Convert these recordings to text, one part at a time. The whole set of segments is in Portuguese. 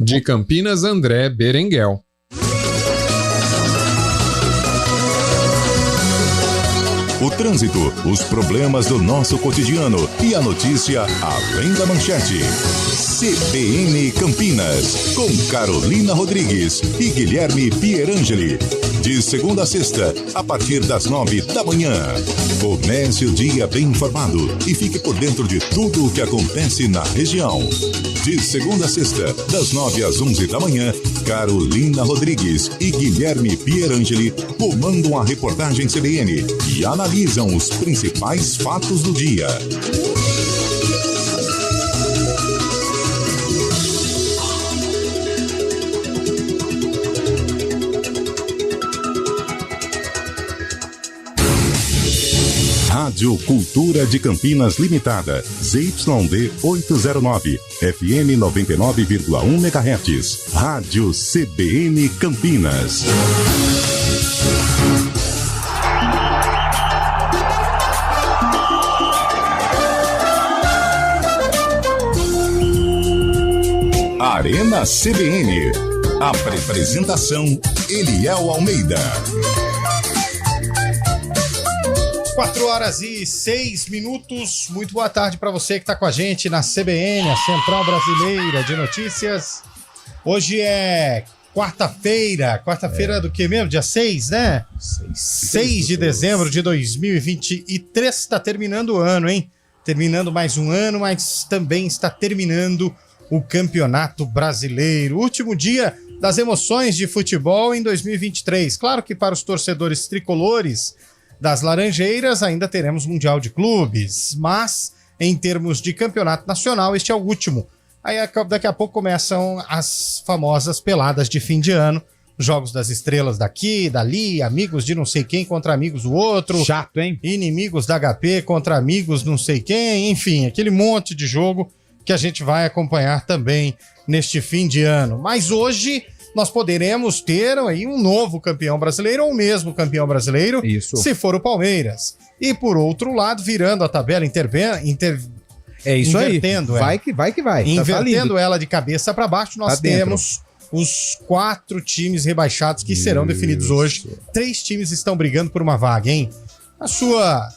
De Campinas, André Berenguel. O trânsito, os problemas do nosso cotidiano e a notícia além da manchete. CBN Campinas, com Carolina Rodrigues e Guilherme Pierangeli. De segunda a sexta, a partir das 9 da manhã. Comece o dia bem informado e fique por dentro de tudo o que acontece na região. De segunda a sexta, das 9 às 11 da manhã, Carolina Rodrigues e Guilherme Pierangeli comandam a reportagem CBN e analisam os principais fatos do dia. Rádio Cultura de Campinas Limitada, ZYD 809, FM 99,1 MHz. Rádio CBN Campinas. Arena CBN. A apresentação, Eliel Almeida. 4h06. Muito boa tarde para você que está com a gente na CBN, a Central Brasileira de Notícias. Hoje é quarta-feira do que mesmo? Dia 6, né? 6 de dezembro de 2023. Está terminando o ano, hein? Terminando mais um ano, mas também está terminando o Campeonato Brasileiro. Último dia das emoções de futebol em 2023. Claro que para os torcedores tricolores das Laranjeiras ainda teremos Mundial de Clubes, mas em termos de campeonato nacional este é o último. Aí daqui a pouco começam as famosas peladas de fim de ano, jogos das estrelas daqui, dali, amigos de não sei quem contra amigos do outro. Chato, hein? Inimigos da HP contra amigos não sei quem, enfim, aquele monte de jogo que a gente vai acompanhar também neste fim de ano. Mas hoje nós poderemos ter aí um novo campeão brasileiro ou o mesmo campeão brasileiro, isso, se for o Palmeiras. E por outro lado, virando a tabela, é isso invertendo aí. ela. Vai que vai. Invertendo ela de cabeça para baixo, nós temos os 4 times rebaixados que serão definidos hoje. 3 times estão brigando por uma vaga, hein? À sua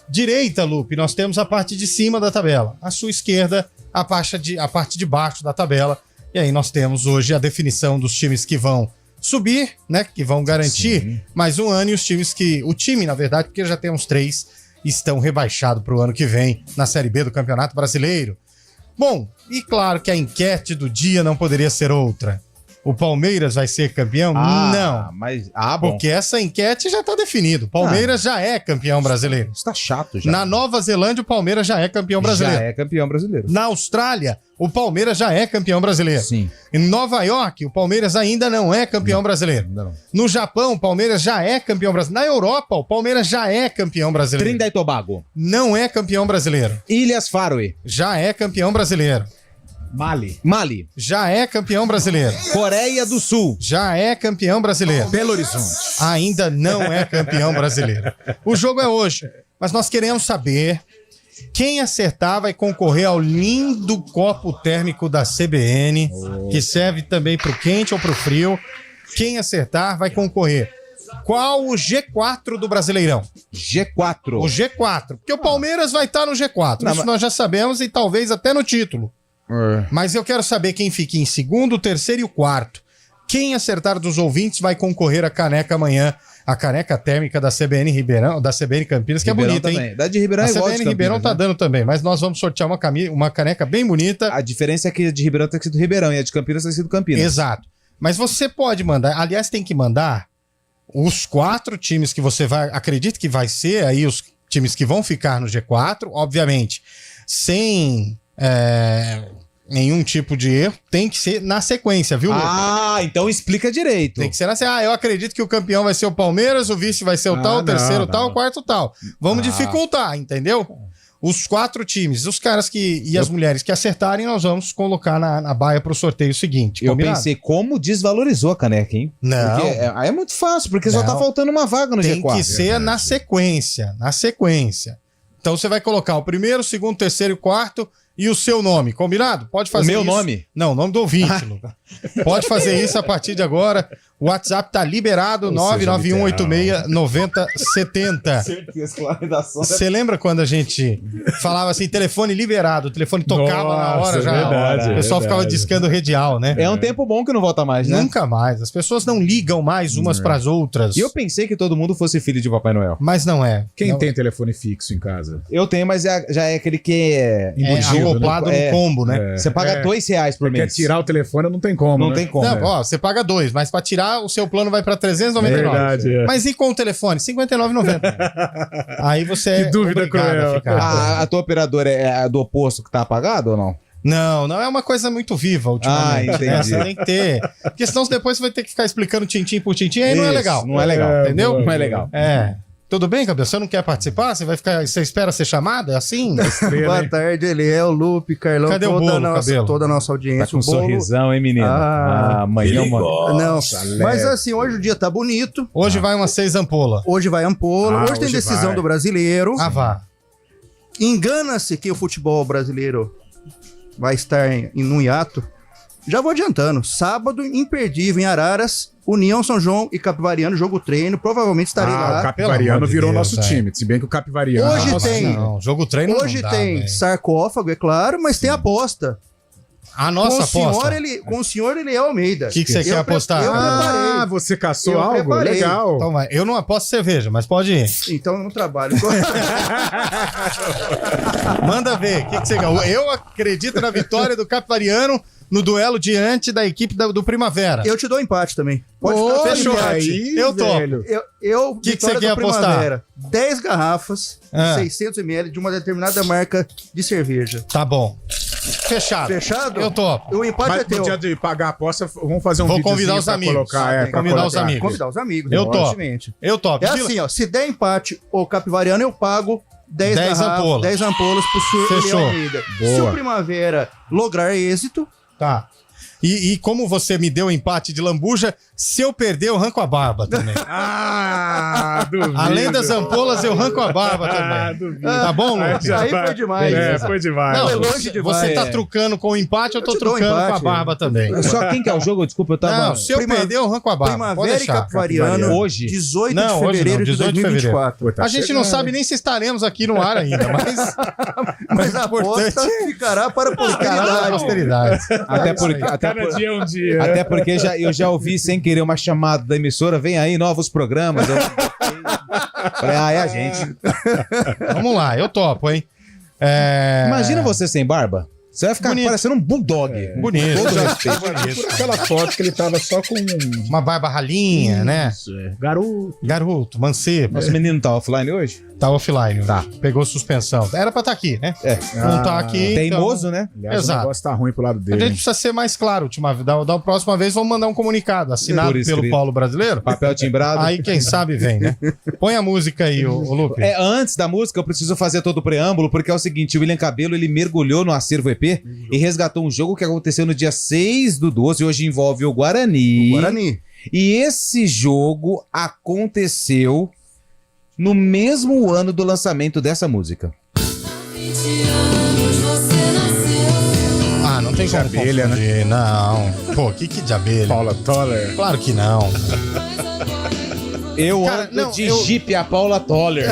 direita, Lupe, nós temos a parte de cima da tabela. À sua esquerda, a parte de baixo da tabela. E aí nós temos hoje a definição dos times que vão subir, né? Que vão garantir mais um ano, e os times o time, na verdade, porque já temos 3, estão rebaixados para o ano que vem na Série B do Campeonato Brasileiro. Bom, e claro que a enquete do dia não poderia ser outra. O Palmeiras vai ser campeão? Não. Bom. Porque essa enquete já está definido. O Palmeiras já é campeão brasileiro. Está chato já. Na Nova Zelândia, o Palmeiras já é campeão brasileiro. Já é campeão brasileiro. Na Austrália, o Palmeiras já é campeão brasileiro. Sim. Em Nova York, o Palmeiras ainda não é campeão brasileiro. Não. No Japão, o Palmeiras já é campeão brasileiro. Na Europa, o Palmeiras já é campeão brasileiro. Trinidad e Tobago. Não é campeão brasileiro. Ilhas Faroe. Já é campeão brasileiro. Mali. Já é campeão brasileiro. Coreia do Sul. Já é campeão brasileiro. Belo Horizonte. Ainda não é campeão brasileiro. O jogo é hoje, mas nós queremos saber quem acertar vai concorrer ao lindo copo térmico da CBN, que serve também para o quente ou para o frio. Quem acertar vai concorrer. Qual o G4 do Brasileirão? G4. O G4, porque o Palmeiras vai estar no G4. Isso nós já sabemos, e talvez até no título. Mas eu quero saber quem fica em segundo, terceiro e o quarto. Quem acertar dos ouvintes vai concorrer à caneca amanhã. A caneca térmica da CBN Ribeirão, da CBN Campinas, que Ribeirão é bonita, também. hein? Da de Ribeirão a é igual CBN de Campinas, Ribeirão tá dando também, mas nós vamos sortear uma caneca bem bonita. A diferença é que a de Ribeirão tem sido Ribeirão e a de Campinas tem sido Campinas. Exato. Mas você pode mandar, aliás, tem que mandar os 4 times que você acredita que vai ser aí os times que vão ficar no G4, obviamente, sem nenhum tipo de erro, tem que ser na sequência, viu, Lucas? Então explica direito. Tem que ser na sequência. Eu acredito que o campeão vai ser o Palmeiras, o vice vai ser o tal, o terceiro tal, o quarto tal. Vamos dificultar, entendeu? Os 4 times, os caras e as mulheres que acertarem, nós vamos colocar na baia pro sorteio seguinte. Eu pensei, como desvalorizou a caneca, hein? Não. Porque aí é muito fácil, porque só tá faltando uma vaga no G4. Tem que ser na sequência. Então você vai colocar o primeiro, segundo, terceiro e quarto e o seu nome, combinado? Pode fazer meu isso. nome? Não, o nome do ouvinte, Lucas. Pode fazer isso a partir de agora. O WhatsApp tá liberado, 991869070. Você lembra quando a gente falava assim, telefone liberado, o telefone tocava na hora já? Verdade, o pessoal ficava verdade. discando radial, né? É um tempo bom que não volta mais, né? Nunca mais. As pessoas não ligam mais umas pras outras. E eu pensei que todo mundo fosse filho de Papai Noel. Mas não é. Quem não, tem telefone fixo em casa? Eu tenho, mas já é aquele que é... é embutido, acoplado né? no combo, né? Você paga R$2 por Quer mês. tirar o telefone, não tem como. Não né? tem como. Não, ó, você paga 2, mas pra tirar o seu plano vai pra 399. Verdade, é. Mas e com o telefone? 59,90. Aí você é Que dúvida obrigado cruel. a ficar. A tua operadora é a do oposto que tá apagado ou não? Não é uma coisa muito viva ultimamente. Ah, entendi. Né? Você tem que ter. Porque senão depois você vai ter que ficar explicando tintim por tintim, aí não é Isso, legal. Não é legal. Entendeu? Não é legal. É. Tudo bem, Cabelo? Você não quer participar? Você espera ser chamado? É assim? Boa tarde, ele é o Lupe, Carlão, Cadê o bolo, Cabelo? toda a nossa Tá audiência. com um o bolo. sorrisão, hein, menino? Amanhã, mano. Não, mas assim, hoje o dia tá bonito. Hoje vai umas 6 ampolas. Hoje vai ampola. hoje tem hoje decisão vai. do brasileiro. Vá. Engana-se que o futebol brasileiro vai estar num hiato. Já vou adiantando. Sábado, imperdível em Araras, União São João e Capivariano, jogo treino. Provavelmente estarei O lá. Pelo Capivariano amor de virou Deus, nosso velho. time. Se bem que o Capivariano... Hoje Nossa, tem. Não, jogo treino Hoje não dá, tem velho. sarcófago, é claro, mas tem aposta. A nossa aposta. Com o senhor ele é Almeida. O que você quer Eu apostar? Eu preparei. Ah, você caçou Eu algo? preparei. Legal. Então vai. Eu não aposto cerveja, mas pode ir. Então eu não trabalho. Manda ver. O que você quer? Eu acredito na vitória do Capivariano no duelo diante da equipe do Primavera. Eu te dou empate também. Pode Olha ficar fechou. aí, Eu topo. velho. Eu Que vitória você quer do apostar? Primavera. 10 garrafas, Ah. 600 ml de uma determinada marca de cerveja. Tá bom. Fechado. Fechado? Eu topo. O empate é Mas teu. no dia de pagar a aposta, vamos fazer um Vou videozinho convidar os pra amigos. Colocar, Tem que pra convidar os colocar. amigos. Convidar os amigos. Eu topo. evidentemente. Eu topo. É assim, ó. Se der empate ou Capivariano, eu pago 10 10 garrafas, ampolas. 10 ampolas pro senhor Fechou. Eliel Almeida. Se Boa. o Primavera lograr êxito, Tá. E como você me deu o empate de lambuja, se eu perder, eu arranco a barba também. Ah, duvido. Além das ampolas, eu arranco a barba Ah, também. duvido. Tá bom, Lupe? Já aí vai. foi demais. É, foi demais. Não, foi longe demais. você tá É. trucando com o empate, eu tô Eu te dou trucando com a empate. barba também. Só quem que é o jogo? Desculpa, eu tava... Não, se eu perder, eu arranco a barba. Pode Primavera e deixar, Capivariano, Hoje? 18 Não, de hoje fevereiro não, de 18 de fevereiro. 2024. Pô, tá A gente não chegando. sabe nem se estaremos aqui no ar ainda, Mas a importante- aposta ficará para a Caralho, posteridade. posteridade. Até porque... Cada dia é um dia. Até porque eu já ouvi sem querer uma chamada da emissora, vem aí novos programas. Eu falei, é a gente. Vamos lá, eu topo, hein? Imagina você sem barba. Você vai ficar Bonito. parecendo um bulldog. Bonito. Com todo respeito. Por aquela foto que ele tava só com... Uma barba ralinha, né? Garoto. Garoto, mancebo. Nosso menino tá offline hoje? Tá offline. Tá. Pegou suspensão. Era pra estar aqui, né? É. Não tá aqui. Teimoso, né? Aliás, Exato. o negócio tá ruim pro lado Então, a dele. gente hein? precisa ser mais claro. Da próxima vez, vamos mandar um comunicado assinado Por pelo escrito. Paulo Brasileiro. Papel timbrado. Aí, quem sabe, vem, né? Põe a música aí, ô Lupe. Antes da música, eu preciso fazer todo o preâmbulo, porque é o seguinte, o William Cabelo, ele mergulhou no acervo EP e resgatou um jogo que aconteceu no dia 6/12, e hoje envolve o Guarani. Guarani. E esse jogo aconteceu no mesmo ano do lançamento dessa música. Ah, não tem De como abelha, confundir, não. Pô, que de abelha? Paula Toller. Claro que não. Eu Cara, ando não, de eu- Jeep a Paula Toller.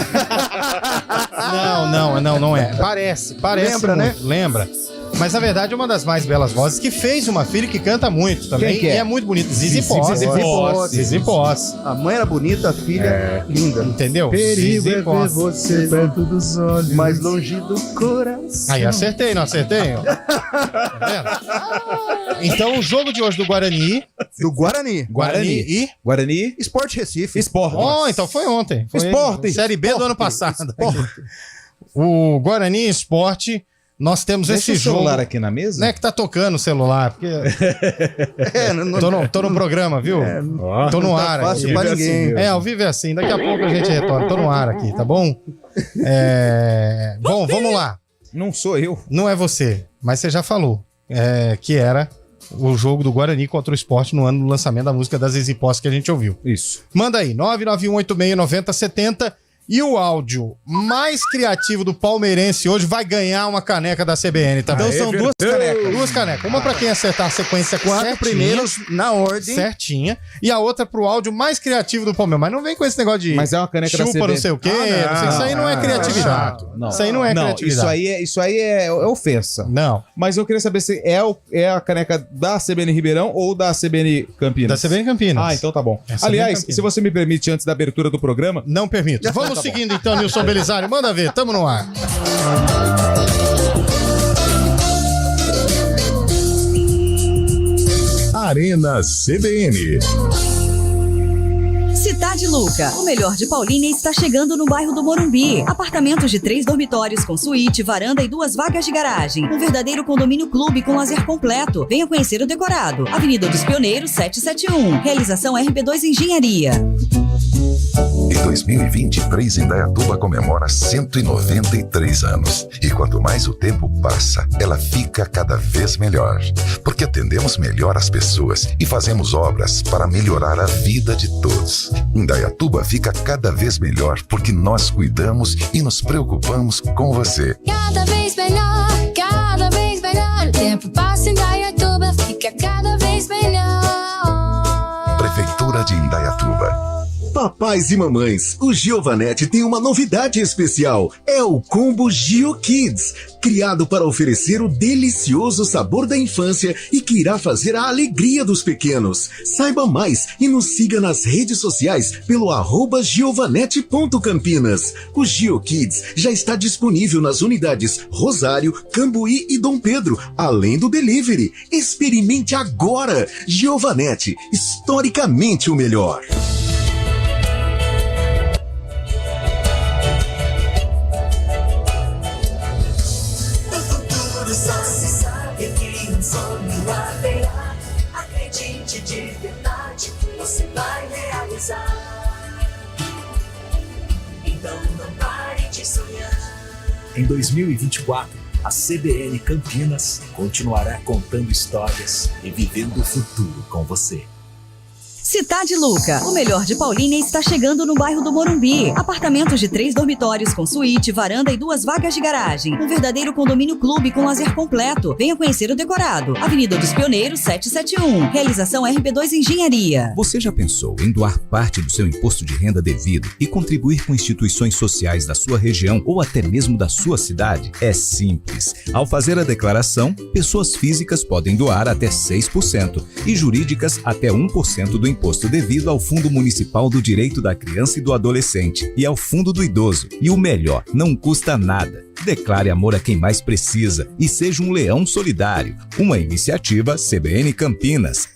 Não é. Parece Lembra, muito, lembra. Mas na verdade é uma das mais belas vozes que fez uma filha que canta muito também. Quem que é? E é muito bonita. Zizi Posse. Zizi Posse. A mãe era bonita, a filha linda. Entendeu? Perigo Zizi é ver Posse. você perto dos olhos. Mais longe do coração. Aí acertei, não acertei? Ó. Tá vendo? Então o jogo de hoje do Guarani. Do Guarani. Guarani e. Guarani, Esporte Recife. Esporte. Oh, então foi ontem. Foi Esporte. Série B do ano passado. O Guarani Esporte. Nós temos Deixa esse o celular jogo. aqui na mesa. Não é que tá tocando o celular, porque Não tô no programa, viu? Ó. Tô no não tá ar fácil aqui. pra Vive assim ninguém. mesmo. É, ao vivo é assim. Daqui a pouco a gente retorna. Tô no ar aqui, tá bom? Bom, vamos lá. Não sou eu. Não é você, mas você já falou que era o jogo do Guarani contra o Sport no ano do lançamento da música da Zizi Posse que a gente ouviu. Isso. Manda aí, 991869070. E o áudio mais criativo do palmeirense hoje vai ganhar uma caneca da CBN, tá? Então são duas canecas. Duas canecas. Uma pra quem acertar a sequência Quatro primeiros na ordem. certinha. E a outra pro áudio mais criativo do Palmeiras. Mas não vem com esse negócio de Mas é uma caneca da chupa CBN. não sei o quê. não sei, isso aí não é criatividade. Não. Isso aí não é Não, criatividade. isso aí é ofensa. Não. Mas eu queria saber se é a caneca da CBN Ribeirão ou da CBN Campinas. Da CBN Campinas. Ah, então tá bom. É CBN Aliás, Campinas. se você me permite, antes da abertura do programa, Não permito. Vamos seguindo então, Nilson Belisário. Manda ver, tamo no ar. Arena CBN. Cidade Luca, o melhor de Paulínia está chegando no bairro do Morumbi. Apartamentos de 3 dormitórios com suíte, varanda e 2 vagas de garagem. Um verdadeiro condomínio clube com lazer completo. Venha conhecer o decorado. Avenida dos Pioneiros 771. Realização RB2 Engenharia. Em 2023, Indaiatuba comemora 193 anos. E quanto mais o tempo passa, ela fica cada vez melhor. Porque atendemos melhor as pessoas e fazemos obras para melhorar a vida de todos. Indaiatuba fica cada vez melhor porque nós cuidamos e nos preocupamos com você. Cada vez melhor, cada vez melhor. O tempo passa em Indaiatuba, fica cada vez melhor. Prefeitura de Indaiatuba. Papais e mamães, o Giovanetti tem uma novidade especial. É o Combo Gio Kids, criado para oferecer o delicioso sabor da infância e que irá fazer a alegria dos pequenos. Saiba mais e nos siga nas redes sociais pelo @giovanetti.campinas. O Gio Kids já está disponível nas unidades Rosário, Cambuí e Dom Pedro, além do delivery. Experimente agora! Giovanetti, historicamente o melhor. Só se sabe que um sonho haverá. Acredite de verdade, você vai realizar. Então não pare de sonhar. Em 2024, a CBN Campinas continuará contando histórias e vivendo o futuro com você. Cidade Luca, o melhor de Paulínia está chegando no bairro do Morumbi. Apartamentos de 3 dormitórios com suíte, varanda e 2 vagas de garagem. Um verdadeiro condomínio clube com lazer completo. Venha conhecer o decorado. Avenida dos Pioneiros 771. Realização RB2 Engenharia. Você já pensou em doar parte do seu imposto de renda devido e contribuir com instituições sociais da sua região ou até mesmo da sua cidade? É simples. Ao fazer a declaração, pessoas físicas podem doar até 6% e jurídicas até 1% do imposto devido ao Fundo Municipal do Direito da Criança e do Adolescente e ao Fundo do Idoso. E o melhor, não custa nada. Declare amor a quem mais precisa e seja um leão solidário. Uma iniciativa CBN Campinas.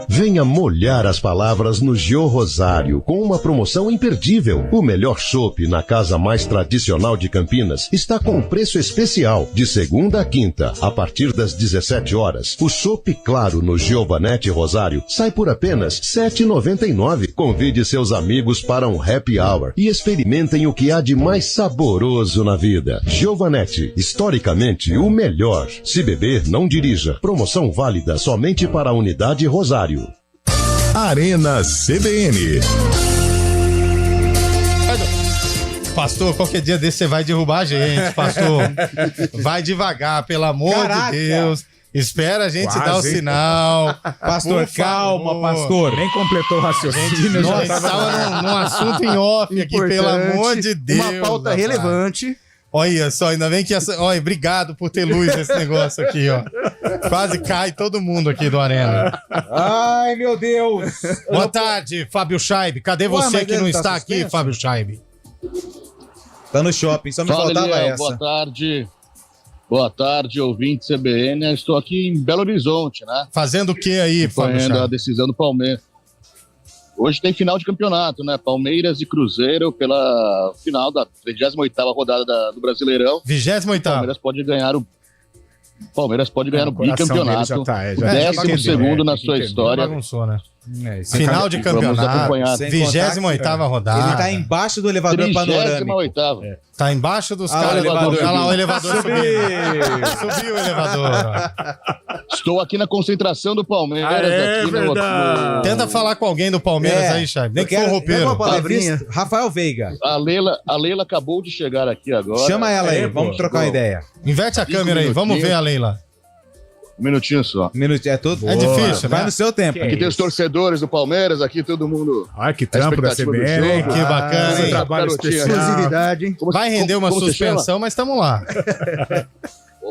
Venha molhar as palavras no Gio Rosário com uma promoção imperdível. O melhor chopp na casa mais tradicional de Campinas está com preço especial de segunda a quinta, a partir das 17 horas. O chopp claro no Giovanetti Rosário sai por apenas R$ 7,99. Convide seus amigos para um happy hour e experimentem o que há de mais saboroso na vida. Giovanetti, historicamente o melhor. Se beber, não dirija. Promoção válida somente para a unidade Rosário. Arena CBN. Pastor, qualquer dia desse você vai derrubar a gente, pastor. Vai devagar, pelo amor Caraca. de Deus. Espera a gente Quase, dar o hein? sinal. Pastor, Por calma, favor. pastor. Nem completou o raciocínio. Nós já tava... estávamos num assunto em off aqui, pelo Importante, amor de Deus. Uma pauta rapaz. relevante. Olha só, ainda bem que essa. Olha, obrigado por ter luz nesse negócio aqui, ó. Quase cai todo mundo aqui do Arena. Ai, meu Deus. Boa tarde, Fábio Scheib. Cadê você mas que ele não tá está suspenso? aqui, Fábio Scheib? Tá no shopping, só me Fala, faltava Eliel, essa. boa tarde. Boa tarde, ouvinte CBN. Eu estou aqui em Belo Horizonte, né? Fazendo o que aí, Fábio Acompanhando a Scheib? decisão do Palmeiras. Hoje tem final de campeonato, né? Palmeiras e Cruzeiro pela final da 38ª rodada do Brasileirão. 28º. Palmeiras pode ganhar o O coração dele já bicampeonato. tá, O já tem que 12º entender, na tem que sua entender. história. Bagunçou, né? Isso. Final de Vamos campeonato. acompanhar. Sem 28ª rodada. Ele tá embaixo do elevador panorâmico. 38ª. Tá embaixo dos Ah, caras. o elevador Olha lá, o subiu. elevador subiu. Subiu o elevador. ó. Estou aqui na concentração do Palmeiras. Aqui no... Tenta falar com alguém do Palmeiras aí, Chay. Nem que for roupeiro. Rafael Veiga. A Leila acabou de chegar aqui agora. Chama ela aí, vamos trocar uma ideia. Inverte a câmera aí, vamos ver a Leila. Um minutinho só. É todo. É difícil, vai né? no seu tempo. Aqui tem os torcedores do Palmeiras, aqui todo mundo. Olha que trampo da CBN, hein? Que bacana, hein? Trabalho especial. Exclusividade. Vai render uma suspensão, mas estamos lá.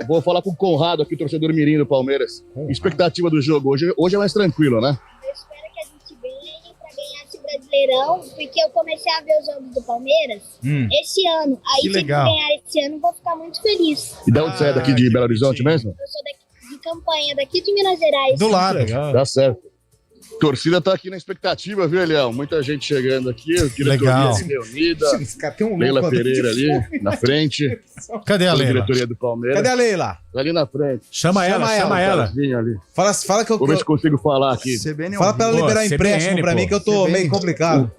Vou falar com o Conrado aqui, torcedor mirim do Palmeiras. Expectativa do jogo. Hoje é mais tranquilo, né? Eu espero que a gente ganhe pra ganhar esse Brasileirão, porque eu comecei a ver os jogos do Palmeiras esse ano. Aí, Que se legal. ganhar esse ano, eu vou ficar muito feliz. E de onde você é daqui de Belo Horizonte mesmo? Eu sou daqui de Campanha, daqui de Minas Gerais. Do lado. Tá certo. Torcida tá aqui na expectativa, viu, Elião? Muita gente chegando aqui, Legal. diretoria reunida. Leila Pereira ali, na frente. Cadê a Toda Leila? diretoria do Palmeiras. Cadê a Leila? Tá ali na frente. Chama ela. Ali. Fala que eu. Vou ver se consigo falar aqui. CBN Fala pra ela liberar CBN, empréstimo pra pô. mim que eu tô meio complicado.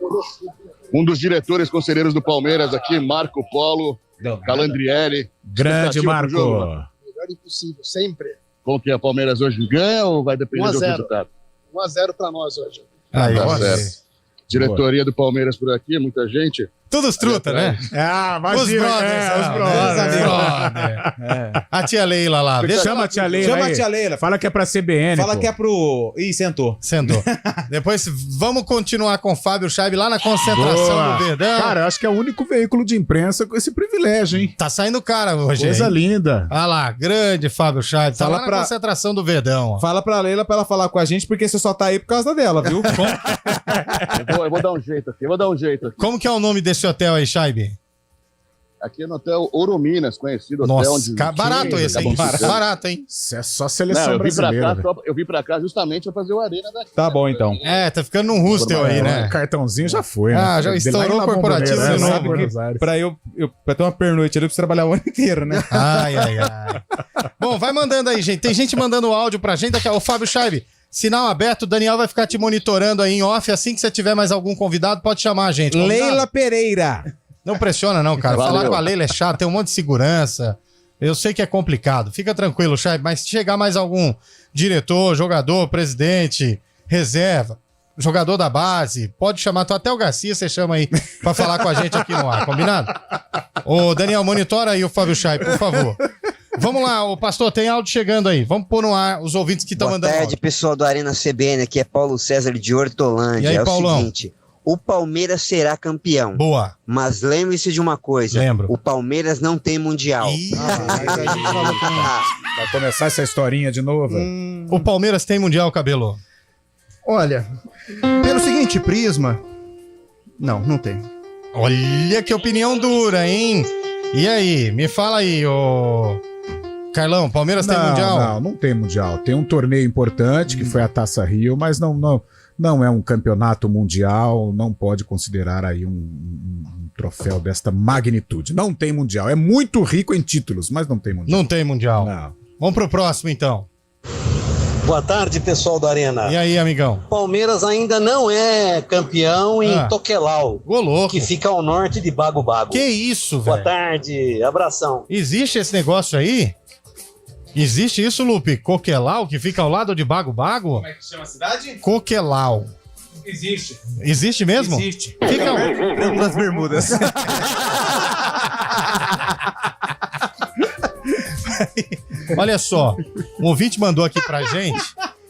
Um dos diretores conselheiros do Palmeiras aqui, Marco Polo Calandrieri. Grande Expectativa Marco. pro jogo, mano. Melhor impossível, sempre. Como que é? A Palmeiras hoje ganha ou vai depender 1 a do 0. resultado? 1-0 pra nós hoje. Aí, Tá ó. certo. Diretoria do Palmeiras por aqui, muita gente. Todos truta, né? Ah, Os imagina. brothers, Os brothers. A tia Leila lá. Chama a tia Leila. Chama a aí. tia Leila. Fala que é pra CBN. Fala pô. que é pro. Ih, sentou. Sentou. Depois vamos continuar com o Fábio Scheibe lá na concentração Boa. do Verdão. Cara, eu acho que é o único veículo de imprensa com esse privilégio, hein? Tá saindo cara hoje. Coisa hein? linda. Olha lá, grande Fábio Scheibe. Tá Fala lá na pra- concentração do Verdão. Ó. Fala pra Leila pra ela falar com a gente, porque você só tá aí por causa dela, viu? Eu vou dar um jeito aqui. Como que é o nome desse hotel aí, Scheibe? Aqui no Hotel Ouro Minas, conhecido hotel Nossa, onde... barato esse, hein? Barato, hein? Isso é só Não, seleção eu vim pra brasileira. cá, velho. eu vim pra cá justamente pra fazer o Arena daqui. Tá bom, então. É, tá ficando num hostel aí, né? O cartãozinho já foi, né? Ah, já De estourou lá em o corporativo Bomboneira, de né? novo, Sabe, Buenos Aires. Pra ter uma pernoite ali, eu preciso trabalhar o ano inteiro, né? Ai. Bom, vai mandando aí, gente. Tem gente mandando áudio pra gente. Ô, Fábio Scheibe, sinal aberto, o Daniel vai ficar te monitorando aí em off. Assim que você tiver mais algum convidado, pode chamar a gente. Combinado? Leila Pereira. Não pressiona, não, cara. Valeu. Falar com a Leila é chato, tem um monte de segurança. Eu sei que é complicado. Fica tranquilo, Scheibe, mas se chegar mais algum diretor, jogador, presidente, reserva, jogador da base, pode chamar. Até o Garcia você chama aí pra falar com a gente aqui no ar, combinado? Ô, Daniel, monitora aí o Fábio Scheibe, por favor. Vamos lá, o pastor, tem áudio chegando aí. Vamos pôr no ar os ouvintes que estão Boa mandando tarde, áudio. pessoal do Arena CBN. Aqui é Paulo César de Hortolândia. E aí, é Paulão? o seguinte, o Palmeiras será campeão. Boa. Mas lembre-se de uma coisa. Lembro. O Palmeiras não tem mundial. Vai começar essa historinha de novo. O Palmeiras tem Mundial, Cabelo? Olha, pelo seguinte prisma, não tem. Olha que opinião dura, hein? E aí, me fala aí, ô... Carlão, Palmeiras tem Mundial? Não tem Mundial. Tem um torneio importante, que foi a Taça Rio, mas não é um campeonato mundial, não pode considerar aí um troféu desta magnitude. Não tem Mundial. É muito rico em títulos, mas não tem Mundial. Não tem Mundial. Não. Vamos pro próximo, então. Boa tarde, pessoal do Arena. E aí, amigão? Palmeiras ainda não é campeão em Ah. Toquelau, Ô, louco. que fica ao norte de Bago Bago. Que isso, Boa velho? tarde, abração. Existe esse negócio aí? Existe isso, Lupe? Coquelau, que fica ao lado de Bago Bago? Como é que chama a cidade? Coquelau. Existe. Existe mesmo? Existe. Fica Triângulo das Bermudas. Olha só, um ouvinte mandou aqui pra gente.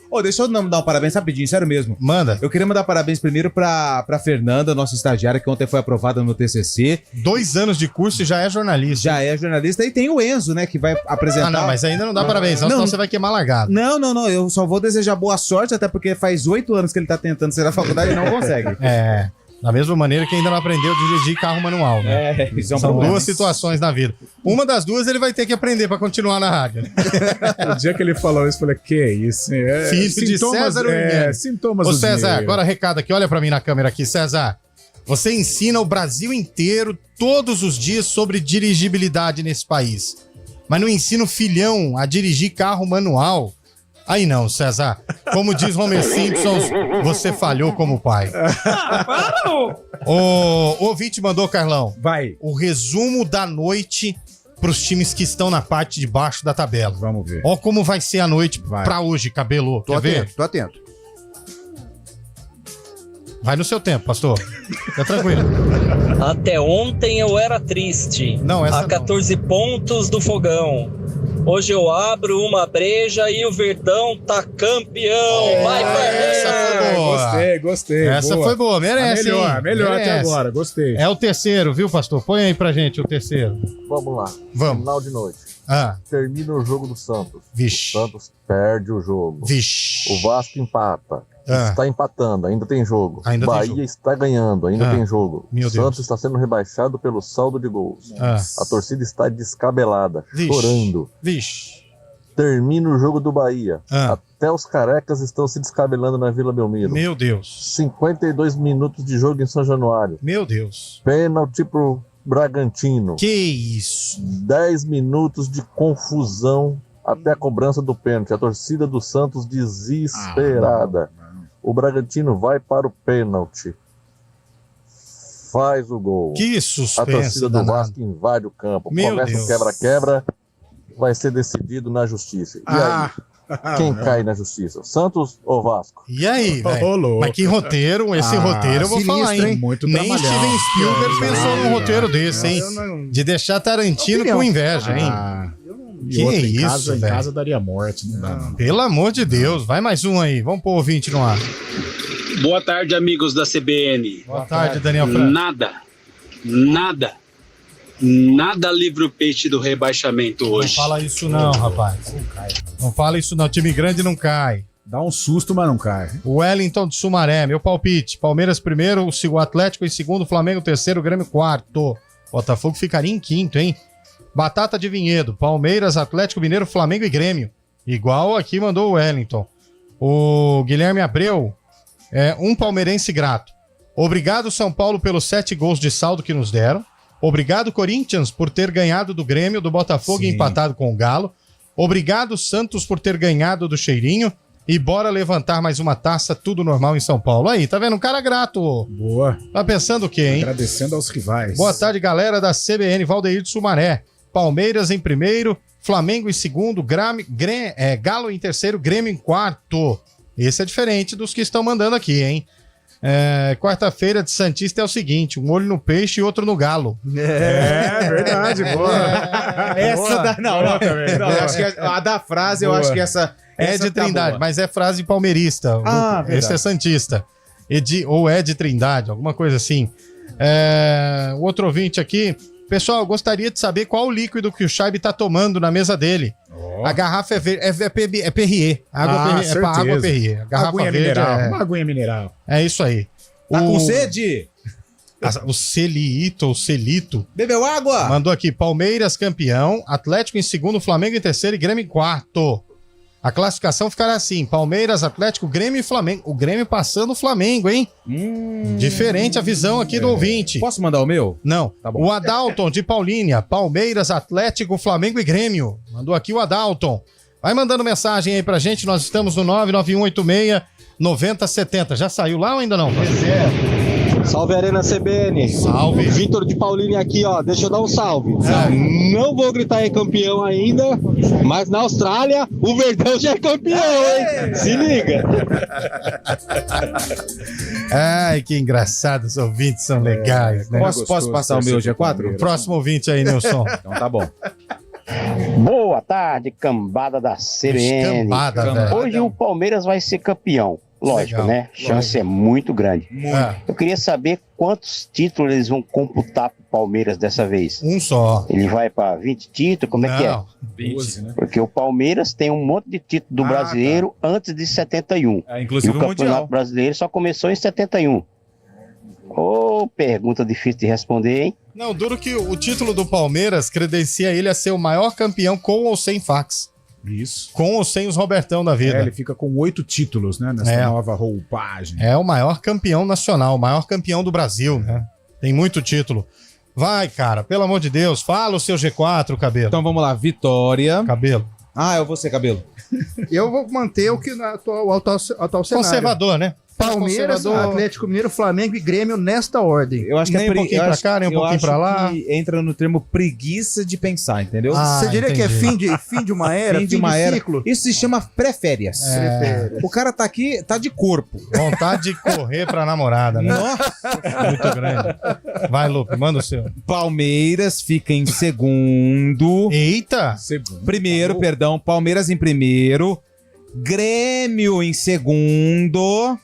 Ô, deixa eu dar um parabéns rapidinho, sério mesmo. Manda. Eu queria mandar parabéns primeiro pra Fernanda, nossa estagiária, que ontem foi aprovada no TCC. 2 anos de curso e já é jornalista. Já é jornalista. E tem o Enzo, né, que vai apresentar... Ah, não, mas ainda não dá parabéns, senão você vai queimar largado. Não, eu só vou desejar boa sorte, até porque faz 8 anos que ele tá tentando ser da faculdade e não consegue. É, da mesma maneira que ainda não aprendeu a dirigir carro manual, né? Isso é um São problema. duas situações na vida. Uma das duas ele vai ter que aprender pra continuar na rádio. Né? O dia que ele falou isso, eu falei, que isso? É, Filho de César Urbano. sintomas Ô do César, dinheiro. agora recado aqui, olha pra mim na câmera aqui, César. Você ensina o Brasil inteiro, todos os dias, sobre dirigibilidade nesse país. Mas não ensina o filhão a dirigir carro manual. Aí não, César. Como diz Homer Simpson, você falhou como pai. O ouvinte mandou, Carlão. Vai. O resumo da noite pros times que estão na parte de baixo da tabela. Vamos ver. Ó como vai ser a noite pra hoje, Cabelo. Tô Quer ver? atento, tô atento. Vai no seu tempo, pastor. Tá tranquilo. Até ontem eu era triste. Não, essa a 14 pontos do Fogão. Hoje eu abro uma breja e o Verdão tá campeão. Vai, essa foi boa. Gostei. Essa boa. foi boa, merece. Melhor merece. até agora, gostei. É o terceiro, viu, pastor? Põe aí pra gente o terceiro. Vamos lá. Vamos. Final de noite. Termina o jogo do Santos. Vixe. O Santos perde o jogo. Vixe. O Vasco empata. Está empatando, ainda tem jogo. Ainda Bahia tem jogo. está ganhando, ainda tem jogo. Meu o Santos Deus. está sendo rebaixado pelo saldo de gols. A torcida está descabelada, Vixe. chorando. Vixe. Termina o jogo do Bahia. Até os carecas estão se descabelando na Vila Belmiro. Meu Deus. 52 minutos de jogo em São Januário. Meu Deus. Pênalti pro Bragantino. Que isso. 10 minutos de confusão até a cobrança do pênalti. A torcida do Santos desesperada. O Bragantino vai para o pênalti. Faz o gol. Que suspense. A torcida do danado. Vasco invade o campo. Meu Começa Deus. o quebra-quebra. Vai ser decidido na justiça. E aí? Quem cai na justiça? Santos ou Vasco? E aí, velho? Mas que roteiro, esse roteiro eu vou sinistro, falar, hein? hein? Muito Nem trabalhado. Steven Spielberg pensou num roteiro desse, hein? De deixar Tarantino com inveja, hein? E Que outra, isso, em velho? casa daria morte, não dá não. Pelo amor de Deus, vai mais um aí. Vamos pôr o ouvinte no ar. Boa tarde, amigos da CBN. Boa tarde, Daniel Franco. Nada livra o peixe do rebaixamento Não hoje. fala isso não, rapaz. Não fala isso não, time grande não cai. Dá um susto, mas não cai. O Wellington de Sumaré, meu palpite. Palmeiras primeiro, o Atlético em segundo, Flamengo terceiro, Grêmio quarto. Botafogo ficaria em quinto, hein? Batata de Vinhedo, Palmeiras, Atlético Mineiro, Flamengo e Grêmio. Igual aqui mandou o Wellington. O Guilherme Abreu, um palmeirense grato. Obrigado, São Paulo, pelos 7 gols de saldo que nos deram. Obrigado, Corinthians, por ter ganhado do Grêmio, do Botafogo e empatado com o Galo. Obrigado, Santos, por ter ganhado do Cheirinho. E bora levantar mais uma taça, tudo normal em São Paulo. Aí, tá vendo? Um cara grato. Boa. Tá pensando o quê, hein? Agradecendo aos rivais. Boa tarde, galera da CBN, Valdeir de Sumaré. Palmeiras em primeiro, Flamengo em segundo, Galo em terceiro, Grêmio em quarto. Esse é diferente dos que estão mandando aqui, hein? Quarta-feira de Santista é o seguinte: um olho no peixe e outro no galo. É verdade, boa. Essa da. Não, Boa. eu acho que a da frase, eu acho que essa. É de tá Trindade, boa. mas é frase palmeirista. Verdade. Esse é Santista. Ou é de Trindade, alguma coisa assim. O outro ouvinte aqui. Pessoal, gostaria de saber qual o líquido que o Scheibe tá tomando na mesa dele. A garrafa é verde, é Perrier. Água Perrier. A garrafa aguinha verde mineral. Uma aguinha mineral. É isso aí. Tá com sede? O Celito, o Celito. Bebeu água? Mandou aqui, Palmeiras campeão, Atlético em segundo, Flamengo em terceiro e Grêmio em quarto. A classificação ficará assim, Palmeiras, Atlético, Grêmio e Flamengo. O Grêmio passando o Flamengo, hein? Diferente a visão aqui do ouvinte. Posso mandar o meu? Não. Tá bom. O Adalton de Paulínia, Palmeiras, Atlético, Flamengo e Grêmio. Mandou aqui o Adalton. Vai mandando mensagem aí pra gente, nós estamos no 99186-9070. Já saiu lá ou ainda não? Salve, Arena CBN. Salve. Vitor de Paulínia aqui, ó. Deixa eu dar um salve. Não vou gritar é campeão ainda, mas na Austrália o Verdão já é campeão, hein? Se liga. Ai, que engraçado, os ouvintes são legais, né? Posso passar o meu G4? Próximo ouvinte aí, Nilson. Então tá bom. Boa tarde, cambada da CBN. Cambada, velho. Hoje o Palmeiras vai ser campeão. Lógico, Legal. né? Chance é muito grande. Muito. Eu queria saber quantos títulos eles vão computar pro Palmeiras dessa vez. Um só. Ele vai pra 20 títulos? Como é que é? Não, 12, né? Porque o Palmeiras tem um monte de título do brasileiro antes de 71. Inclusive e o o Campeonato Mundial. Brasileiro só começou em 71. Pergunta difícil de responder, hein? Não, duro que o título do Palmeiras credencia ele a ser o maior campeão com ou sem fax. Isso. Com ou sem os Robertão da vida. Ele fica com 8 títulos, né? Nessa nova roupagem. É o maior campeão nacional, o maior campeão do Brasil, né? Tem muito título. Vai, cara, pelo amor de Deus, fala o seu G4, Cabelo. Então vamos lá, Vitória. Cabelo. Eu vou ser Cabelo. Eu vou manter o que o atual cenário. Conservador, né? Palmeiras, conservador. Atlético Mineiro, Flamengo e Grêmio nesta ordem. Eu acho que Nem um pouquinho pra cá, nem um pouquinho pra lá. Que entra no termo preguiça de pensar, entendeu? Você diria que é fim de uma era, fim de uma era. ciclo? Isso se chama pré-férias. O cara tá aqui, tá de corpo. Vontade de correr pra namorada, né? Nossa. Muito grande. Vai, Lupe, manda o seu. Palmeiras fica em segundo. Eita! Primeiro, perdão. Palmeiras em primeiro. Grêmio em segundo.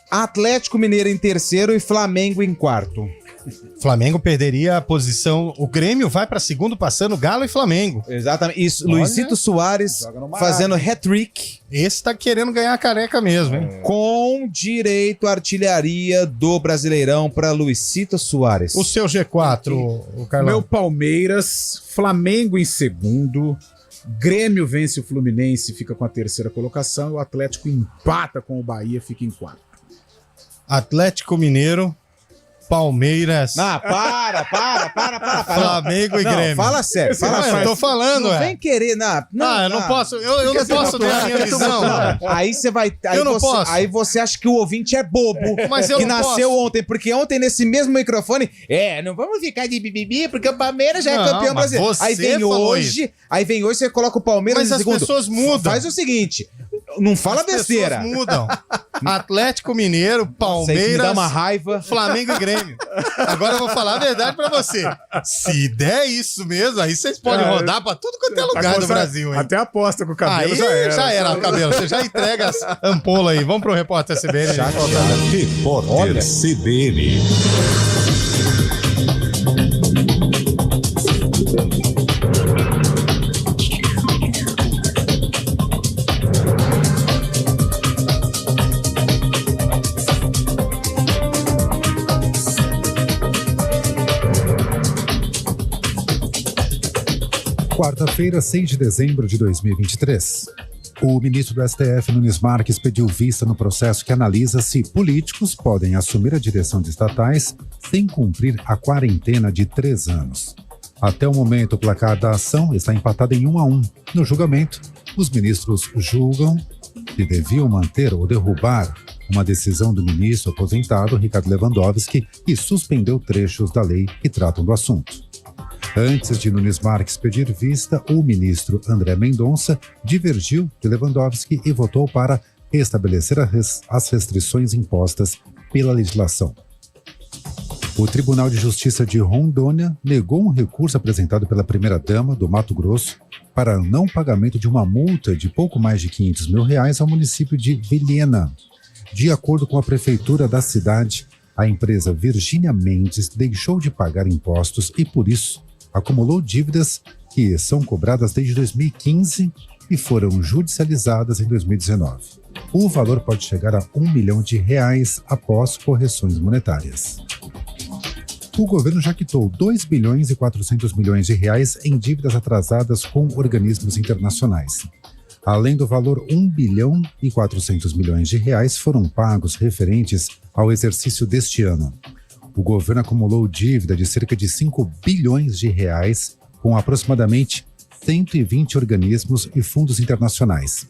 Atlético Mineiro em terceiro e Flamengo em quarto. Flamengo perderia a posição. O Grêmio vai pra segundo, passando Galo e Flamengo. Exatamente. Isso, Luizito Soares fazendo hat-trick. Esse tá querendo ganhar a careca mesmo, hein? Com direito à artilharia do Brasileirão para Luizito Soares. O seu G4, o Carlão. Meu Palmeiras, Flamengo em segundo. Grêmio vence o Fluminense, fica com a terceira colocação. O Atlético empata com o Bahia, fica em quarto. Atlético Mineiro, Palmeiras. Para. Flamengo e não, Grêmio. Fala sério. Eu tô falando, não vem querer, eu não posso. Eu não posso ter a minha visão. Aí você vai. Eu não posso. Aí você acha que o ouvinte é bobo. Mas eu que não nasceu posso. ontem. Porque ontem, nesse mesmo microfone. Não vamos ficar de bibibi, porque o Palmeiras já é campeão mas brasileiro. você Aí vem falou hoje. Aí vem hoje, você coloca o Palmeiras Mas em as segundo. pessoas mudam. Faz o seguinte. Não fala besteira. As pessoas mudam. Atlético Mineiro, Isso aí Palmeiras, me dá uma raiva. Flamengo e Grêmio. Agora eu vou falar a verdade pra você. Se der isso mesmo, aí vocês podem rodar pra tudo quanto é lugar do Brasil, hein? Até aposta com o cabelo Aí já era. Cabelo. Você já entrega as ampolas aí. Vamos pro repórter CBN. Repórter CBN. Quarta-feira, 6 de dezembro de 2023. O ministro do STF, Nunes Marques, pediu vista no processo que analisa se políticos podem assumir a direção de estatais sem cumprir a quarentena de 3 anos. Até o momento, o placar da ação está empatado em 1-1. No julgamento, os ministros julgam que deviam manter ou derrubar uma decisão do ministro aposentado, Ricardo Lewandowski, que suspendeu trechos da lei que tratam do assunto. Antes de Nunes Marques pedir vista, o ministro André Mendonça divergiu de Lewandowski e votou para restabelecer as restrições impostas pela legislação. O Tribunal de Justiça de Rondônia negou um recurso apresentado pela primeira-dama do Mato Grosso para não pagamento de uma multa de pouco mais de R$500 mil ao município de Vilhena. De acordo com a prefeitura da cidade, a empresa Virgínia Mendes deixou de pagar impostos e, por isso, acumulou dívidas que são cobradas desde 2015 e foram judicializadas em 2019. O valor pode chegar a R$1 milhão após correções monetárias. O governo já quitou R$2 bilhões e 400 milhões em dívidas atrasadas com organismos internacionais. Além do valor, R$1 bilhão e 400 milhões foram pagos referentes ao exercício deste ano. O governo acumulou dívida de cerca de R$5 bilhões com aproximadamente 120 organismos e fundos internacionais.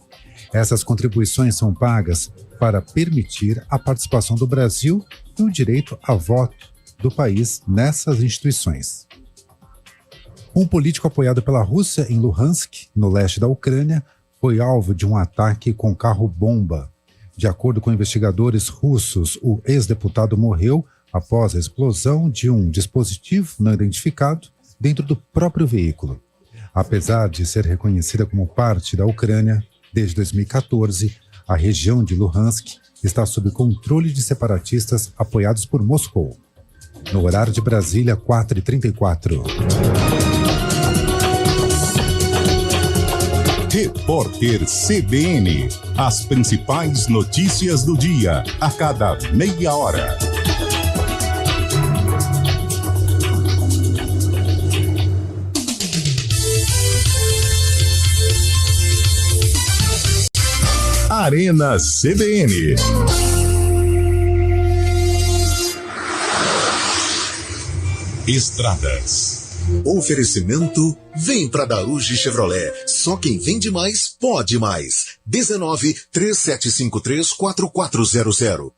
Essas contribuições são pagas para permitir a participação do Brasil e o direito a voto do país nessas instituições. Um político apoiado pela Rússia em Luhansk, no leste da Ucrânia, foi alvo de um ataque com carro-bomba. De acordo com investigadores russos, o ex-deputado morreu após a explosão de um dispositivo não identificado dentro do próprio veículo. Apesar de ser reconhecida como parte da Ucrânia, desde 2014, a região de Luhansk está sob controle de separatistas apoiados por Moscou. No horário de Brasília, 4h34. Repórter CBN. As principais notícias do dia, a cada meia hora. Arena CBN. Estradas. Oferecimento, vem pra Daruge Chevrolet. Só quem vende mais, pode mais. 19-3753-4400.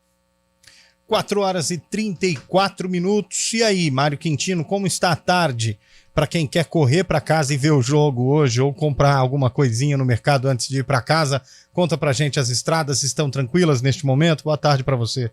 4h34. E aí, Mário Quintino, como está a tarde? Para quem quer correr para casa e ver o jogo hoje ou comprar alguma coisinha no mercado antes de ir para casa, conta pra gente, as estradas estão tranquilas neste momento? Boa tarde para você.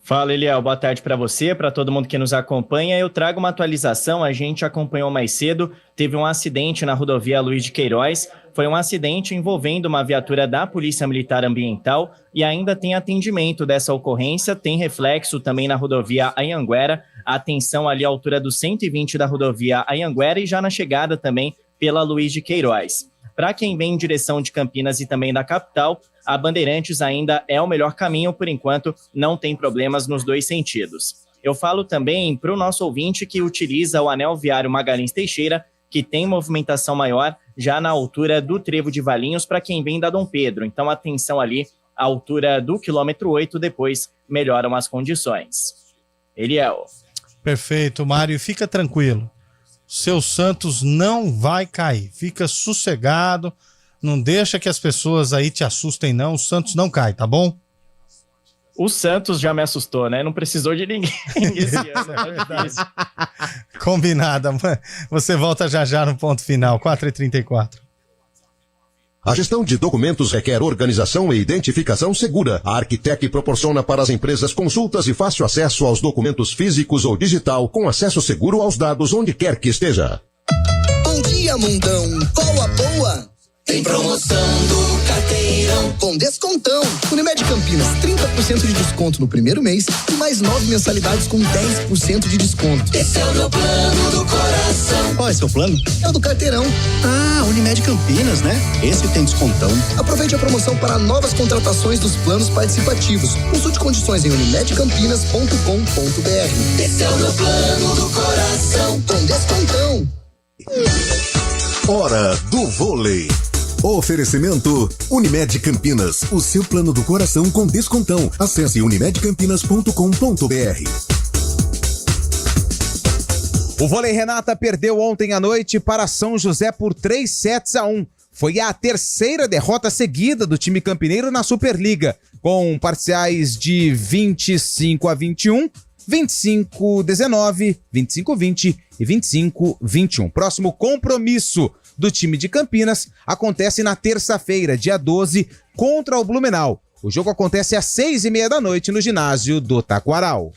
Fala, Eliel, boa tarde para você, para todo mundo que nos acompanha. Eu trago uma atualização, a gente acompanhou mais cedo, teve um acidente na rodovia Luiz de Queiroz, foi um acidente envolvendo uma viatura da Polícia Militar Ambiental e ainda tem atendimento dessa ocorrência, tem reflexo também na rodovia Anhanguera, atenção ali à altura do 120 da rodovia Anhanguera e já na chegada também pela Luiz de Queiroz. Para quem vem em direção de Campinas e também da capital, a Bandeirantes ainda é o melhor caminho, por enquanto não tem problemas nos dois sentidos. Eu falo também para o nosso ouvinte que utiliza o anel viário Magalhães Teixeira, que tem movimentação maior já na altura do Trevo de Valinhos para quem vem da Dom Pedro. Então atenção ali, à altura do quilômetro 8, depois melhoram as condições. Eliel. Perfeito, Mário, fica tranquilo. Seu Santos não vai cair. Fica sossegado. Não deixa que as pessoas aí te assustem, não. O Santos não cai, tá bom? O Santos já me assustou, né? Não precisou de ninguém esse ano. Combinada. Você volta já no ponto final. 4h34. A gestão de documentos requer organização e identificação segura. A Arquitec proporciona para as empresas consultas e fácil acesso aos documentos físicos ou digital, com acesso seguro aos dados onde quer que esteja. Bom dia, mundão. Qual a boa? Tem promoção do Carteirão com descontão. Unimed Campinas, 30% de desconto no primeiro mês e mais 9 mensalidades com 10% de desconto. Esse é o meu plano do coração. Qual é seu plano? É o do Carteirão. Ah, Unimed Campinas, né? Esse tem descontão. Aproveite a promoção para novas contratações dos planos participativos. Consulte condições em unimedcampinas.com.br. Esse é o meu plano do coração com descontão. Hora do vôlei. Oferecimento Unimed Campinas, o seu plano do coração com descontão. Acesse unimedcampinas.com.br. O Vôlei Renata perdeu ontem à noite para São José por 3-1. Foi a terceira derrota seguida do time campineiro na Superliga, com parciais de 25-21, 25-19, 25-20 e 25-21. Próximo compromisso do time de Campinas acontece na terça-feira, dia 12, contra o Blumenau. O jogo acontece às 6h30 da noite no ginásio do Taquaral.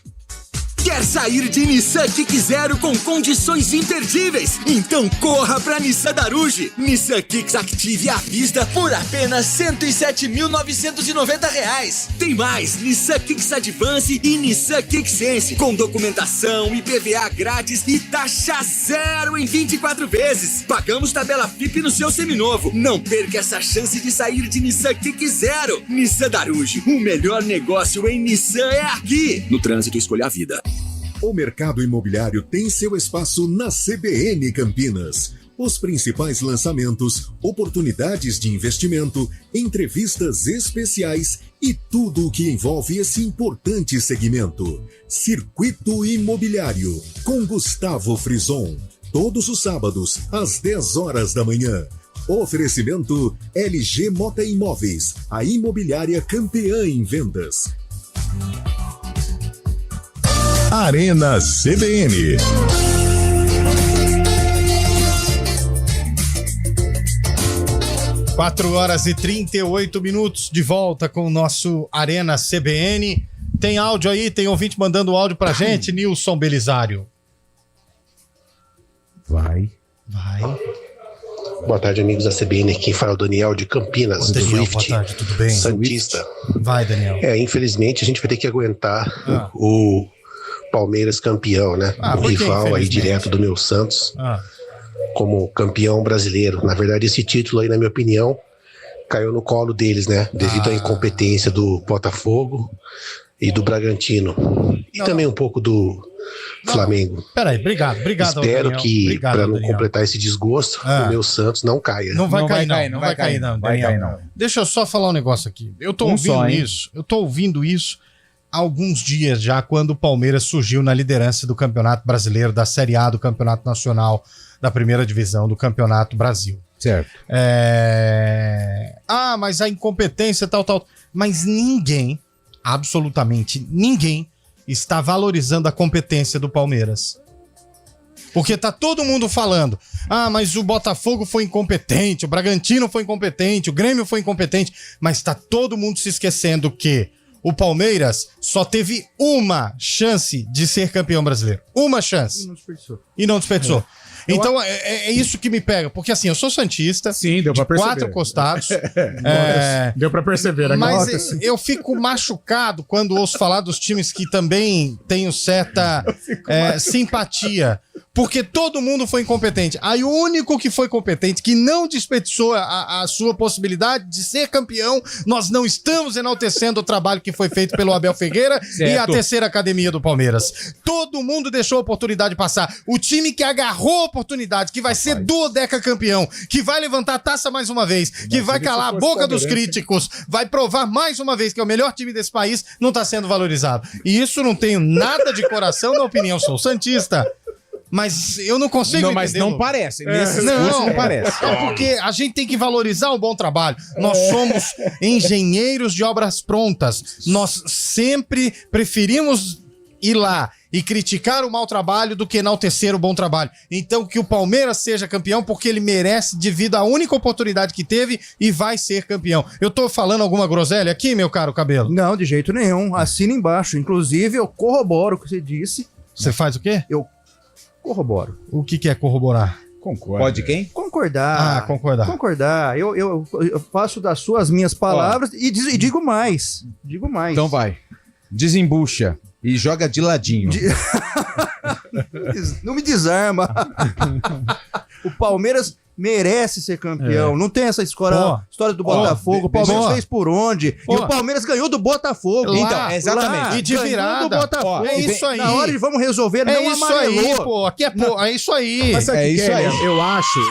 Quer sair de Nissan Kicks Zero com condições imperdíveis? Então corra pra Nissan Daruge. Nissan Kicks Active à vista por apenas R$ 107.990. Tem mais, Nissan Kicks Advance e Nissan Kicks Sense, com documentação, IPVA grátis e taxa zero em 24 vezes. Pagamos tabela FIP no seu seminovo. Não perca essa chance de sair de Nissan Kicks Zero. Nissan Daruge, o melhor negócio em Nissan é aqui. No trânsito, escolha a vida. O mercado imobiliário tem seu espaço na CBN Campinas. Os principais lançamentos, oportunidades de investimento, entrevistas especiais e tudo o que envolve esse importante segmento. Circuito Imobiliário, com Gustavo Frison. Todos os sábados, às 10 horas da manhã. Oferecimento LG Mota Imóveis, a imobiliária campeã em vendas. Arena CBN. Quatro horas e 38 minutos de volta com o nosso Arena CBN. Tem áudio aí? Tem ouvinte mandando áudio pra gente, Nilson Belisário. Vai. Boa tarde, amigos da CBN. Quem fala é o Daniel de Campinas, do Swift. Boa tarde, tudo bem? Santista. Vai, Daniel. Infelizmente a gente vai ter que aguentar o Palmeiras campeão, né? O rival aí direto do meu Santos, como campeão brasileiro. Na verdade, esse título aí, na minha opinião, caiu no colo deles, né? Devido à incompetência do Botafogo e do Bragantino. E também um pouco do Flamengo. Peraí, obrigado. Espero que, para não completar esse desgosto, o meu Santos não caia. Não vai cair, não. Deixa eu só falar um negócio aqui. Eu tô ouvindo isso. alguns dias já, quando o Palmeiras surgiu na liderança do Campeonato Brasileiro, da Série A do Campeonato Nacional, da primeira divisão do Campeonato Brasil. Certo. Mas a incompetência tal. Mas ninguém, absolutamente ninguém, está valorizando a competência do Palmeiras. Porque tá todo mundo falando, mas o Botafogo foi incompetente, o Bragantino foi incompetente, o Grêmio foi incompetente, mas tá todo mundo se esquecendo que o Palmeiras só teve uma chance de ser campeão brasileiro. Uma chance. E não desperdiçou. Então, é isso que me pega. Porque assim, eu sou santista. Sim, deu pra perceber. 4 costados. Deu pra perceber. Mas eu fico machucado quando ouço falar dos times que também tenho certa simpatia. Porque todo mundo foi incompetente. Aí o único que foi competente, que não desperdiçou a sua possibilidade de ser campeão, nós não estamos enaltecendo o trabalho que foi feito pelo Abel Ferreira e a terceira academia do Palmeiras. Todo mundo deixou a oportunidade passar. O time que agarrou a oportunidade, que vai ser duodeca campeão, que vai levantar a taça mais uma vez, que vai calar a boca dos críticos, vai provar mais uma vez que é o melhor time desse país, não está sendo valorizado. E isso não tenho nada de coração, na opinião, sou santista. Mas eu não consigo entender. Mas não parece. Nesse discurso não parece. Porque a gente tem que valorizar o bom trabalho. Nós somos engenheiros de obras prontas. Nós sempre preferimos ir lá e criticar o mau trabalho do que enaltecer o bom trabalho. Então que o Palmeiras seja campeão porque ele merece devido à única oportunidade que teve e vai ser campeão. Eu tô falando alguma groselha aqui, meu caro Cabelo? Não, de jeito nenhum. Assina embaixo. Inclusive, eu corroboro o que você disse. Você faz o quê? Eu corroboro. O que é corroborar? Concordo. Pode quem? Concordar. Concordar. Concordar. Eu faço das suas minhas palavras e digo mais. Digo mais. Então vai. Desembucha e joga de ladinho. Não me desarma. O Palmeiras merece ser campeão. Não tem essa história do Botafogo. O Palmeiras fez por onde? E o Palmeiras ganhou do Botafogo. Então, exatamente. E de virada. Do Botafogo. É isso aí. Na hora de vamos resolver, não amarelou. Aí, pô. Aqui é isso aí. Mas é isso aí.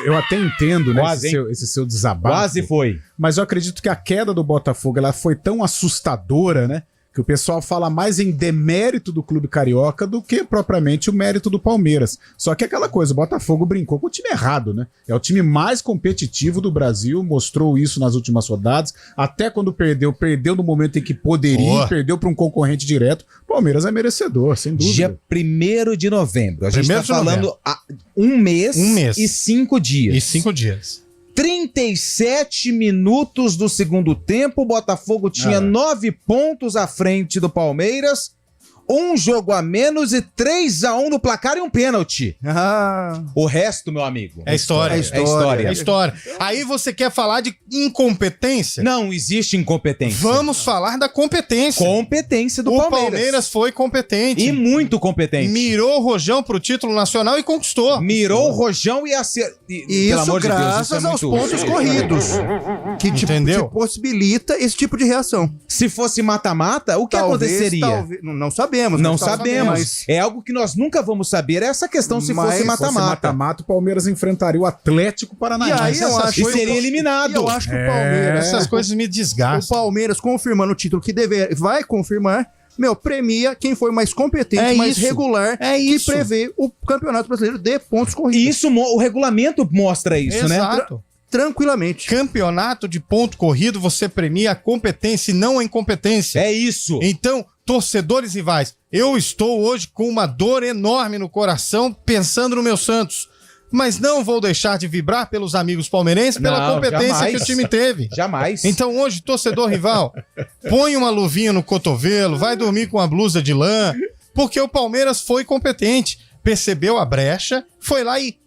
Eu até entendo, né, esse seu desabafo. Quase foi. Mas eu acredito que a queda do Botafogo ela foi tão assustadora, né? Que o pessoal fala mais em demérito do clube carioca do que propriamente o mérito do Palmeiras. Só que aquela coisa, o Botafogo brincou com o time errado, né? É o time mais competitivo do Brasil, mostrou isso nas últimas rodadas, até quando perdeu no momento em que poderia, perdeu para um concorrente direto. O Palmeiras é merecedor, sem dúvida. Dia 1º de novembro. A gente tá falando há um mês e 5 dias. E 5 dias. 37 minutos do segundo tempo, o Botafogo tinha 9 pontos à frente do Palmeiras, um jogo a menos e 3-1 no placar e um pênalti. O resto, meu amigo, é história. É história. Aí você quer falar de incompetência? Não existe incompetência. Vamos falar da competência. Competência do Palmeiras. O Palmeiras foi competente. E muito competente. Mirou o Rojão pro título nacional e conquistou. Mirou o Rojão e isso graças aos pontos corridos. Que te possibilita esse tipo de reação. Se fosse mata-mata, o que aconteceria? Não sabemos. Não sabemos. É algo que nós nunca vamos saber. Essa questão se fosse mata-mata. O Palmeiras enfrentaria o Atlético Paranaense. E seria eliminado. Eu acho que o Palmeiras... Essas coisas me desgastam. O Palmeiras confirmando o título que vai confirmar, premia quem foi mais competente, mais regular, que prevê o Campeonato Brasileiro de pontos corridos. O regulamento mostra isso, Exato. né? Tranquilamente. Campeonato de ponto corrido, você premia a competência e não a incompetência. É isso. Então, torcedores rivais, eu estou hoje com uma dor enorme no coração pensando no meu Santos. Mas não vou deixar de vibrar pelos amigos palmeirenses pela competência que o time teve. Jamais. Então hoje, torcedor rival, põe uma luvinha no cotovelo, vai dormir com uma blusa de lã, porque o Palmeiras foi competente, percebeu a brecha, foi lá e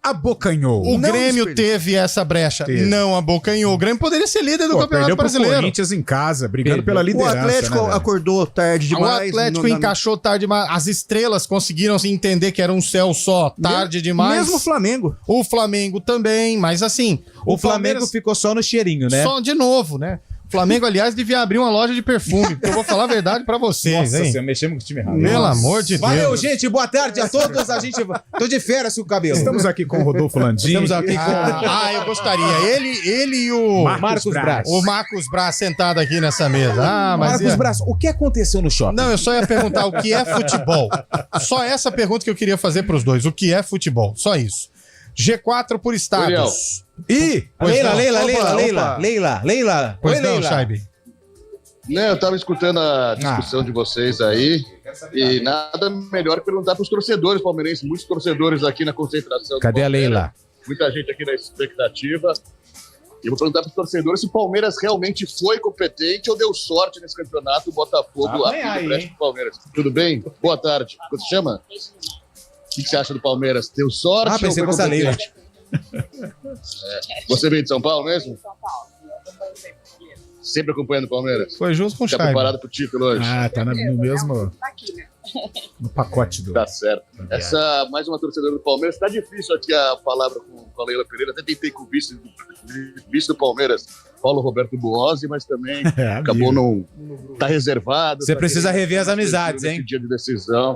abocanhou. O Grêmio teve essa brecha. Não abocanhou. O Grêmio poderia ser líder do Campeonato Brasileiro. O Corinthians em casa, brigando pela liderança. O Atlético acordou tarde demais. O Atlético encaixou tarde demais. As estrelas conseguiram se entender que era um céu só tarde demais. Mesmo o Flamengo. O Flamengo também, mas assim... O Flamengo ficou só no cheirinho, né? Só de novo, né? Flamengo, aliás, devia abrir uma loja de perfume, porque eu vou falar a verdade pra vocês, hein? Nossa, mexemos com o time errado. Pelo amor de Deus. Valeu, gente. Boa tarde a todos. A gente... Tô de férias com o cabelo. Estamos aqui com o Rodolfo Landim. Estamos aqui com... eu gostaria. Ele e o... Marcos Braz. O Marcos Braz sentado aqui nessa mesa. Mas Marcos Braz, o que aconteceu no shopping? Não, eu só ia perguntar o que é futebol. Só essa pergunta que eu queria fazer pros dois. O que é futebol? Só isso. G4 por estados. Ih, Leila. Pois não, Shaibi. Não, eu tava escutando a discussão de vocês aí. E nada melhor que perguntar pros torcedores palmeirenses. Muitos torcedores aqui na concentração. Cadê a Leila? Muita gente aqui na expectativa. E eu vou perguntar pros torcedores se o Palmeiras realmente foi competente ou deu sorte nesse campeonato. O Botafogo abriu pro Palmeiras. Tudo bem? Boa tarde. Como se chama? O que você acha do Palmeiras? Deu sorte pensei ou foi competente? Você veio de São Paulo mesmo? São Paulo. Sempre acompanhando o Palmeiras? Foi junto com o Tá Shaibi. preparado pro título hoje? Tá no mesmo... Tá aqui, né? No pacote do... Tá certo. Essa, mais uma torcedora do Palmeiras. Tá difícil aqui a palavra com a Leila Pereira. Até tentei com o vice do Palmeiras, Paulo Roberto Buozzi, mas também acabou não... Tá reservado. Você precisa rever as amizades, hein? Dia de decisão.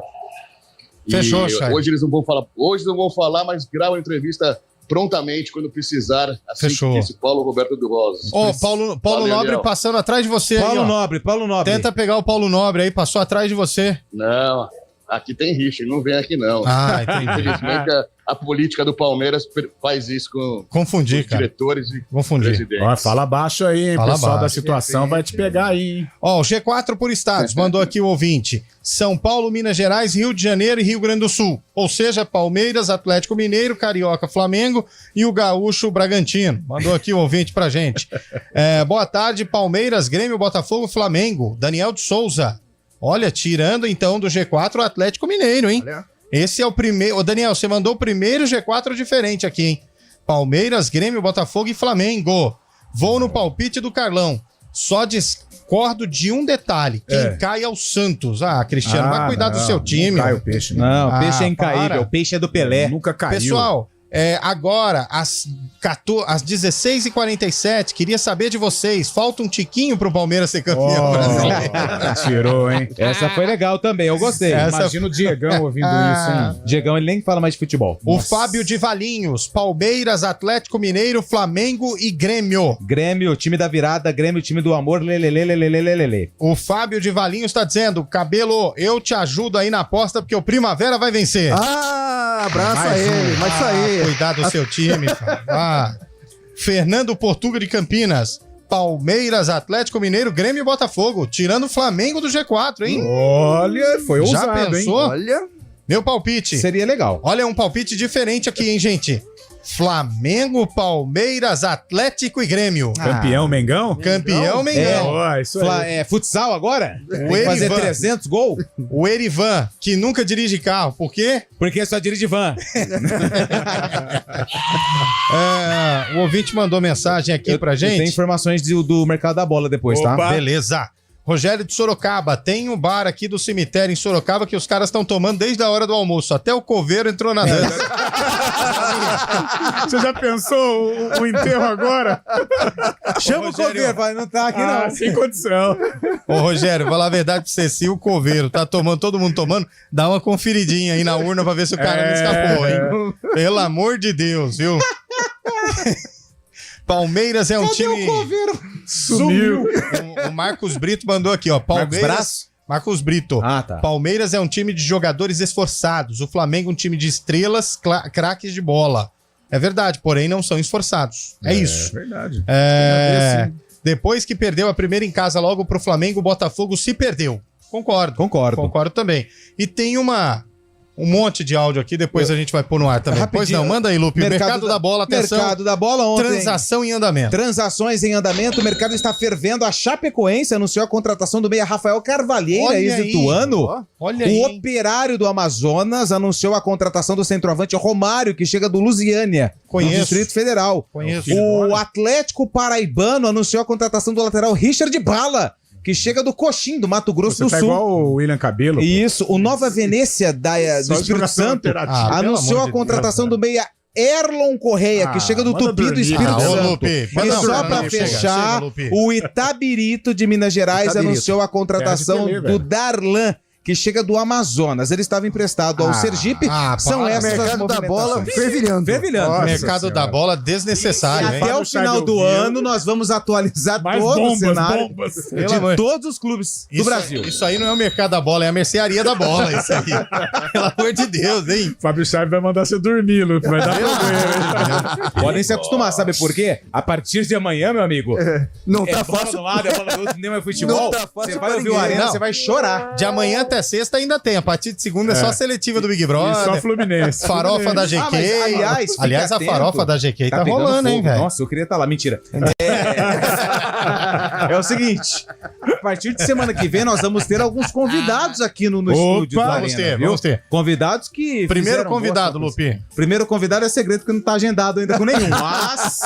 Fechou, Shaibi. Hoje eles não vão falar, mas gravam a entrevista prontamente quando precisar, assim Fechou. que disse Paulo Roberto Buozzi. Paulo Valeu, Nobre Léo. passando atrás de você. Paulo aí, Nobre. Tenta pegar o Paulo Nobre aí, passou atrás de você. Não, aqui tem rixa, ele não vem aqui não. Entendi. Infelizmente a política do Palmeiras faz isso com Confundir, os diretores e presidentes. Ó, fala baixo aí, hein? O pessoal da situação vai te pegar aí, hein? Ó, o G4 por estados, mandou aqui o ouvinte. São Paulo, Minas Gerais, Rio de Janeiro e Rio Grande do Sul. Ou seja, Palmeiras, Atlético Mineiro, Carioca, Flamengo e o Gaúcho Bragantino. Mandou aqui o ouvinte pra gente. Boa tarde, Palmeiras, Grêmio, Botafogo, Flamengo. Daniel de Souza. Olha, tirando então do G4 o Atlético Mineiro, hein? Olha. Esse é o primeiro... Ô, Daniel, você mandou o primeiro G4 diferente aqui, hein? Palmeiras, Grêmio, Botafogo e Flamengo. Vou no palpite do Carlão. Só discordo de um detalhe. Quem cai é o Santos. Cristiano, vai cuidar do seu time. Não cai o peixe. Não, o peixe é incaível. para. O peixe é do Pelé. Nunca caiu. Pessoal, agora, às 16h47, queria saber de vocês. Falta um tiquinho pro Palmeiras ser campeão brasileiro. Tirou, hein? Essa foi legal também, eu gostei. Imagina o Diegão ouvindo isso, hein? Diegão, ele nem fala mais de futebol. O Fábio de Valinhos, Palmeiras, Atlético Mineiro, Flamengo e Grêmio. Grêmio, time da virada, Grêmio, time do amor, lelelelelelelele. O Fábio de Valinhos tá dizendo, Cabelo, eu te ajudo aí na aposta porque o Primavera vai vencer. Abraça ele, vai sair. Cuidar do seu time. Fernando Portuga de Campinas, Palmeiras, Atlético Mineiro, Grêmio e Botafogo, tirando o Flamengo do G4, hein? Olha, foi Já ousado, pensou? hein? Olha. Meu palpite. Seria legal. Olha, um palpite diferente aqui, hein, gente? Flamengo, Palmeiras, Atlético e Grêmio. Campeão, Mengão? Campeão, Mengão. Isso aí. Futsal agora? Tem que fazer Erivan. 300 gols? O Erivan, que nunca dirige carro. Por quê? Porque só dirige van. O ouvinte mandou mensagem aqui pra gente. Tem informações do mercado da bola depois, tá? Beleza. Rogério de Sorocaba, tem um bar aqui do cemitério em Sorocaba que os caras estão tomando desde a hora do almoço. Até o coveiro entrou na dança. Você já pensou o enterro agora? Chama o coveiro, vai, não tá aqui não. Sem condição. Ô, Rogério, vou falar a verdade pra você, se o coveiro tá tomando, todo mundo tomando, dá uma conferidinha aí na urna pra ver se o cara não escapou, hein? Pelo amor de Deus, viu? Palmeiras é um time... o coveiro? Sumiu. O Marcos Brito mandou aqui, ó. Palmeiras... Marcos Brito. Tá. Palmeiras é um time de jogadores esforçados. O Flamengo é um time de estrelas, craques de bola. É verdade, porém não são esforçados. É isso. É verdade. Depois que perdeu a primeira em casa logo pro Flamengo, o Botafogo se perdeu. Concordo também. E tem um monte de áudio aqui, depois a gente vai pôr no ar também. Pois não, manda aí, Lupe. Mercado da bola, atenção. Mercado da bola ontem. Transação em andamento. Transações em andamento, o mercado está fervendo. A Chapecoense anunciou a contratação do meia Rafael Carvalheira, ex-Ituano. Olha aí. O Operário do Amazonas anunciou a contratação do centroavante Romário, que chega do Lusiânia, do Distrito Federal. O Atlético Paraibano anunciou a contratação do lateral Richard Bala, que chega do Coxim, do Mato Grosso do Sul. Igual o William Cabelo. Isso. O Nova Venécia do Espírito Santo anunciou a contratação do meia Erlon Correia, que chega do Tupi do Espírito Santo. Lupe, E só pra fechar, o Itabirito de Minas Gerais anunciou a contratação do Darlan, que chega do Amazonas. Ele estava emprestado ao Sergipe. São essas as mercado da bola fervilhando. Mercado da bola desnecessário. Até o final do ano, nós vamos atualizar todo o cenário de todos os clubes do Brasil. Isso aí não é o mercado da bola, é a mercearia da bola. Isso aí. Pelo amor de Deus, hein? Fábio Chaves vai mandar você dormir, Lupe. Vai dar problema. Podem se acostumar, sabe por quê? A partir de amanhã, meu amigo, não tá bola fácil. de um lado, bola do outro, nem mais futebol. Não tá fácil. Você vai ouvir o Arena, você vai chorar. De amanhã até sexta ainda tem. A partir de segunda é só a seletiva do Big Brother. E só Fluminense. Farofa da GQ. Aliás, a farofa da GQ tá rolando, hein, velho? Nossa, eu queria estar lá. Mentira. É o seguinte. A partir de semana que vem, nós vamos ter alguns convidados aqui no estúdio do Arena. Vamos ter. Convidados que Primeiro convidado, Lupe. Primeiro convidado é segredo, porque não tá agendado ainda com nenhum. Mas,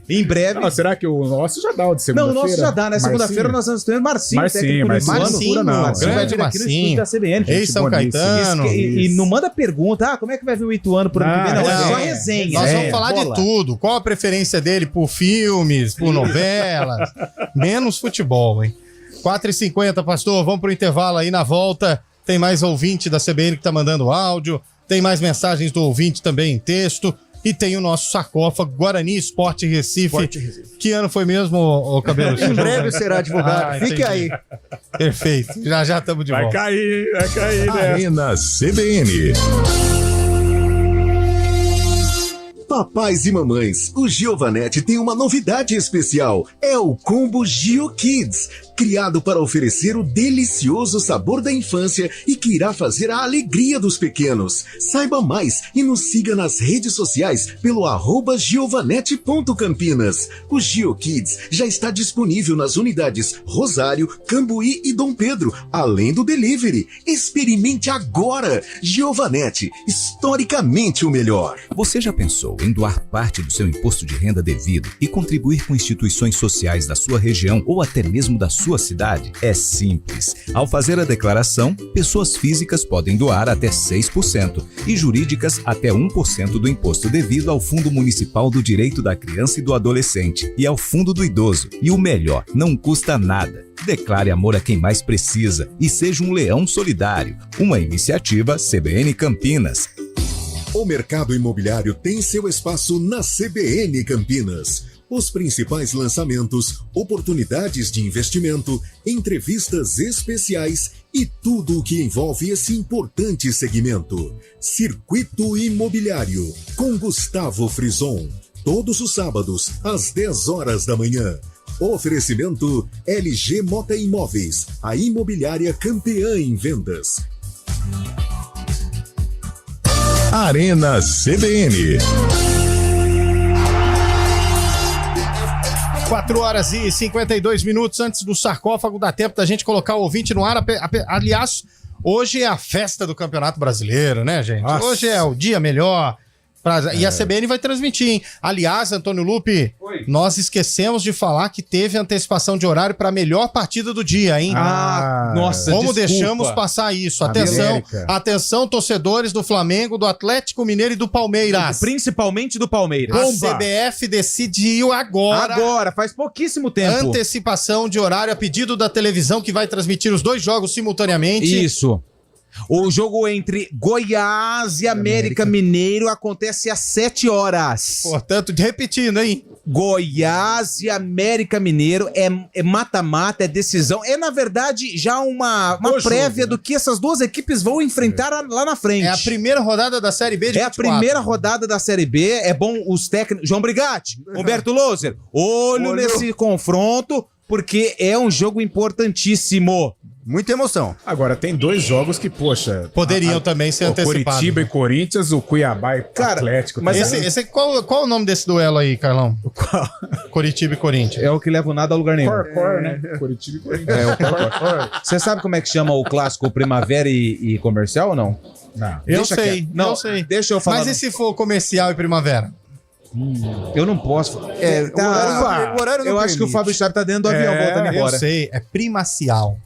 em breve... Não, será que o nosso já dá o de segunda-feira? Não, o nosso já dá, né? Segunda-feira nós vamos ter Marcinho. Marcinho. Grande Marcinho. Da CBN. Ei, São Caetano. E não manda pergunta, como é que vai vir o Ituano por ano que vem? Não, é só resenha. Nós vamos falar de tudo. Qual a preferência dele por filmes, por novelas? Menos futebol, hein? 4h50, pastor. Vamos pro intervalo aí. Na volta tem mais ouvinte da CBN que tá mandando áudio. Tem mais mensagens do ouvinte também em texto. E tem o nosso sarcófago Guarani Esporte Recife. Que ano foi mesmo, ô Cabelo? Em breve será divulgado. Fique aí. Perfeito. Já estamos de volta. Vai cair, né? Arena CBN. Papais e mamães, o Giovanetti tem uma novidade especial. É o Combo Gio Kids, criado para oferecer o delicioso sabor da infância e que irá fazer a alegria dos pequenos. Saiba mais e nos siga nas redes sociais pelo @giovanetti.campinas. O Gio Kids já está disponível nas unidades Rosário, Cambuí e Dom Pedro, além do delivery. Experimente agora! Giovanetti, historicamente o melhor. Você já pensou em doar parte do seu imposto de renda devido e contribuir com instituições sociais da sua região ou até mesmo da sua cidade? É simples. Ao fazer a declaração, pessoas físicas podem doar até 6% e jurídicas até 1% do imposto devido ao Fundo Municipal do Direito da Criança e do Adolescente e ao Fundo do Idoso. E o melhor, não custa nada. Declare amor a quem mais precisa e seja um leão solidário. Uma iniciativa CBN Campinas. O mercado imobiliário tem seu espaço na CBN Campinas. Os principais lançamentos, oportunidades de investimento, entrevistas especiais e tudo o que envolve esse importante segmento. Circuito Imobiliário, com Gustavo Frison. Todos os sábados, às 10 horas da manhã. Oferecimento LG Mota Imóveis, a imobiliária campeã em vendas. Arena CBN. 4h52 antes do sarcófago, dá tempo da gente colocar o ouvinte no ar. Aliás, hoje é a festa do Campeonato Brasileiro, né, gente? Nossa. Hoje é o dia melhor. E a CBN vai transmitir, hein? Aliás, Antônio Lupe, nós esquecemos de falar que teve antecipação de horário para a melhor partida do dia, hein? Nossa, como deixamos passar isso? Atenção, torcedores do Flamengo, do Atlético Mineiro e do Palmeiras. Principalmente do Palmeiras. A CBF decidiu agora. Agora, faz pouquíssimo tempo. Antecipação de horário a pedido da televisão que vai transmitir os dois jogos simultaneamente. Isso. O jogo entre Goiás e América Mineiro acontece às 7 horas. Portanto, repetindo, hein? Goiás e América Mineiro é mata-mata, é decisão. É, na verdade, já uma prévia do que essas duas equipes vão enfrentar lá na frente. É a primeira rodada da Série B de 24. É a primeira rodada da Série B. É bom os técnicos... João Brigatti, Humberto Loser, olho nesse confronto, porque é um jogo importantíssimo. Muita emoção. Agora, tem dois jogos que, poxa... poderiam também ser antecipados. Curitiba e Corinthians, o Cuiabá e Atlético. Mas esse qual é o nome desse duelo aí, Carlão? Qual? Curitiba e Corinthians. É o que leva o nada a lugar nenhum. Cor, né? Curitiba e Corinthians. Você sabe como é que chama o clássico Primavera e Comercial ou não? Não. Eu sei. Deixa eu falar. Mas e se for Comercial e Primavera? Eu não posso. O horário não eu acho que o Fábio Schaub tá dentro do avião voltando embora. Eu sei, é primacial.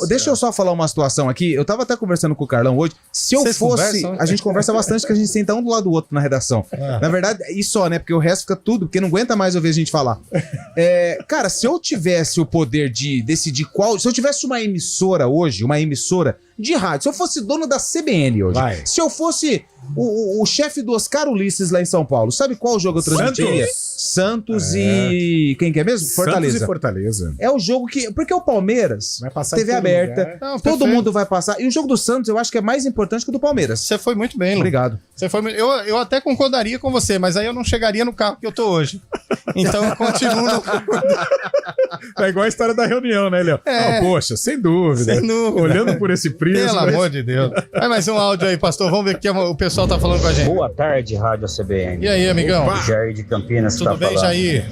Deixa eu só falar uma situação aqui. Eu tava até conversando com o Carlão hoje. Se eu fosse. A gente conversa bastante, que a gente senta um do lado do outro na redação. Na verdade, e só, né? Porque o resto fica tudo, porque não aguenta mais ouvir a gente falar. Cara, se eu tivesse o poder de decidir qual. Se eu tivesse uma emissora hoje, uma emissora de rádio, se eu fosse dono da CBN hoje, se eu fosse o chefe do Oscar Ulisses lá em São Paulo, sabe qual jogo eu transmitiria? Santos e... Quem que é mesmo? Fortaleza. Santos e Fortaleza. É o jogo que... Porque o Palmeiras, vai passar TV aberta, todo mundo vai passar. E o jogo do Santos eu acho que é mais importante que o do Palmeiras. Você foi muito bem, Lu. Obrigado. Você foi... eu até concordaria com você, mas aí eu não chegaria no carro que eu tô hoje. Então eu continuo... É igual a história da reunião, né, Léo? Poxa, sem dúvida. Sem dúvida. Olhando por esse prisma... Pelo amor de Deus. Vai mais um áudio aí, pastor. Vamos ver o que o pessoal tá falando com a gente. Boa tarde, Rádio CBN. E aí, amigão? Jair de Campinas. Tudo bem, falando. Jair?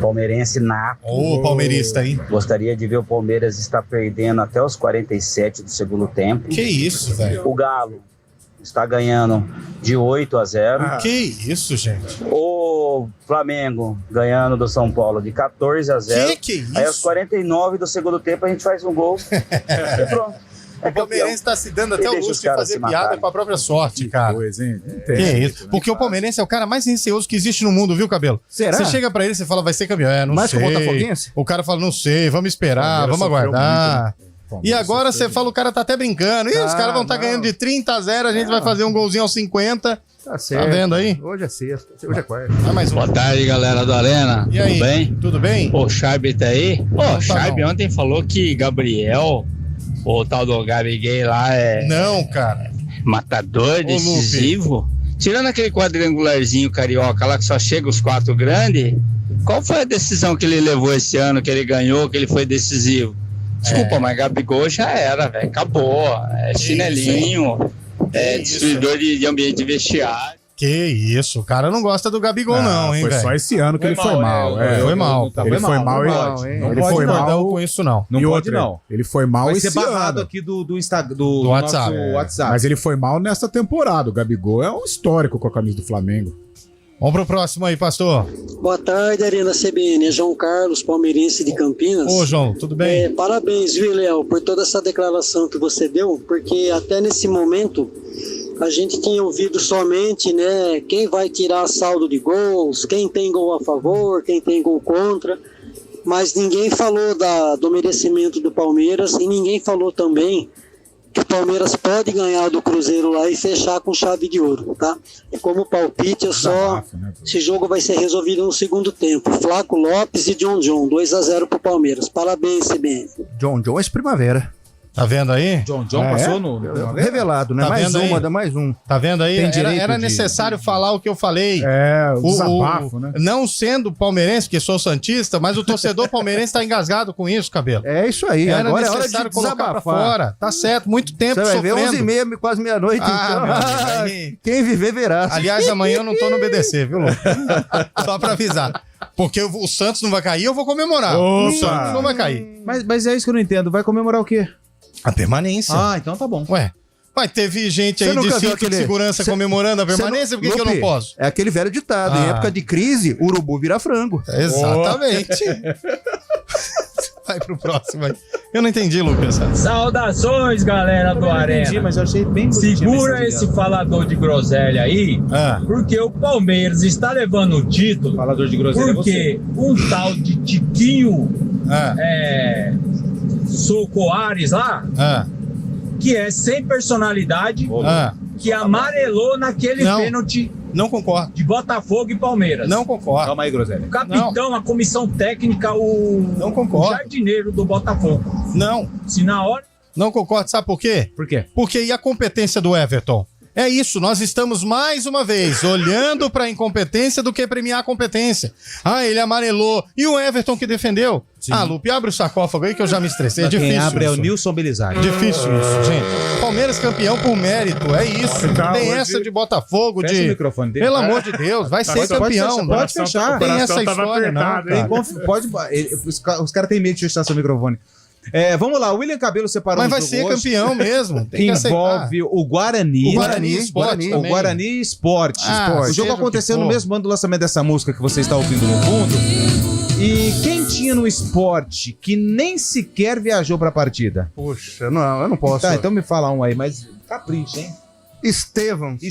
Palmeirense nato. Palmeirista, hein? Gostaria de ver o Palmeiras estar perdendo até os 47 do segundo tempo. Que isso, velho? O Galo está ganhando de 8-0. Que isso, gente? O Flamengo ganhando do São Paulo de 14-0. Que isso? Aí aos 49 do segundo tempo a gente faz um gol e pronto. O Palmeirense tá se dando até o luxo de fazer piada com a própria sorte, cara. Coisa, hein? Que isso? Porque o Palmeirense é o cara mais receoso que existe no mundo, viu, Cabelo? Será? Você chega pra ele e fala, vai ser campeão. Não mais sei. que o Botafoguense? O cara fala, não sei, vamos esperar, vamos aguardar. E agora você fala, o cara tá até brincando. Ih, os caras vão estar ganhando de 30-0, a gente vai fazer um golzinho aos 50. Tá certo. Tá vendo aí? Hoje é sexta, hoje é quarta. Mais um. Boa tarde, galera do Arena. E aí? Tudo bem? Tudo bem? O Charb tá aí? Não, O Charb ontem falou que Gabriel, o tal do Gabi Gay lá, é... Não, cara. Matador, decisivo. Tirando aquele quadrangularzinho carioca lá que só chega os 4 grandes, qual foi a decisão que ele levou esse ano, que ele ganhou, que ele foi decisivo? Desculpa, mas Gabigol já era, velho. Acabou. É chinelinho, destruidor de ambiente de vestiário. Que isso, o cara não gosta do Gabigol, não, hein, velho? Foi só esse ano que ele foi mal. Foi mal. Ele foi mal. Ele foi mal com isso, não. Não pode, não. Ele foi mal Vai esse ser barrado ano. aqui do Instagram, do WhatsApp. nosso WhatsApp. Mas ele foi mal nessa temporada. O Gabigol é um histórico com a camisa do Flamengo. Vamos pro próximo aí, pastor. Boa tarde, Arena CBN. É João Carlos, palmeirense de Campinas. Ô, João, tudo bem? Parabéns, viu, Léo, por toda essa declaração que você deu, porque até nesse momento a gente tinha ouvido somente, né, quem vai tirar saldo de gols, quem tem gol a favor, quem tem gol contra, mas ninguém falou do merecimento do Palmeiras e ninguém falou também que o Palmeiras pode ganhar do Cruzeiro lá e fechar com chave de ouro, tá? E como palpite, esse jogo vai ser resolvido no segundo tempo. Flaco Lopes e John 2-0 pro Palmeiras. Parabéns, CBN. John é primavera. Tá vendo aí? John passou no... Revelado, né? Tá mais vendo uma, aí? dá mais um. Tá vendo aí? Era necessário falar o que eu falei. O desabafo, né? Não sendo palmeirense, porque sou santista, mas o torcedor palmeirense tá engasgado com isso, Cabelo. É isso aí. Era agora é hora necessário de colocar pra desabafar. fora. Tá certo, muito tempo Você vai ver sofrendo. 11h30, quase meia-noite. Ah, então. Quem viver, verá. Aliás, amanhã eu não tô no BDC, viu, Lu? Só pra avisar. Porque o Santos não vai cair, eu vou comemorar. O Santos não vai cair. Mas é isso que eu não entendo. Vai comemorar o quê? A permanência. Ah, então tá bom. Ué, mas teve gente aí de cinto de segurança comemorando a permanência, por que eu não posso? É aquele velho ditado, em época de crise, urubu vira frango. Exatamente. Vai pro próximo aí. Eu não entendi, Lucas. Saudações, galera do Arena. Entendi, mas eu achei bem bonitinho. Segura esse falador de groselha aí, porque o Palmeiras está levando o título. Falador de groselha porque um tal de Tiquinho Socoares lá, que é sem personalidade, que amarelou naquele pênalti. Não concordo. De Botafogo e Palmeiras. Não concordo. Calma aí, groselha. O capitão, a comissão técnica, Não concordo. o jardineiro do Botafogo. Não. Se na hora... Não concordo, sabe por quê? Por quê? Porque e a competência do Everton? É isso, nós estamos mais uma vez olhando para a incompetência do que premiar a competência. Ele amarelou. E o Everton que defendeu? Sim. Lupe, abre o sarcófago aí que eu já me estressei. É difícil. Quem abre isso. é o Nilson Belizari. Difícil isso, gente. Palmeiras campeão por mérito, é isso. Não tem essa de Botafogo, Fecha o microfone dele. Pelo amor de Deus, vai ser campeão. Pode fechar. Tem essa história, não. Os caras têm medo de fechar seu microfone. Vamos lá, o William Cabelo separou Mas vai ser campeão mesmo. Tem que envolve o Guarani. O Guarani Esporte. O jogo aconteceu no mesmo ano do lançamento dessa música que você está ouvindo no fundo. E quem tinha no Esporte que nem sequer viajou pra partida? Poxa, não, eu não posso. Tá, então me fala um aí, mas capricha, hein? Estevão. O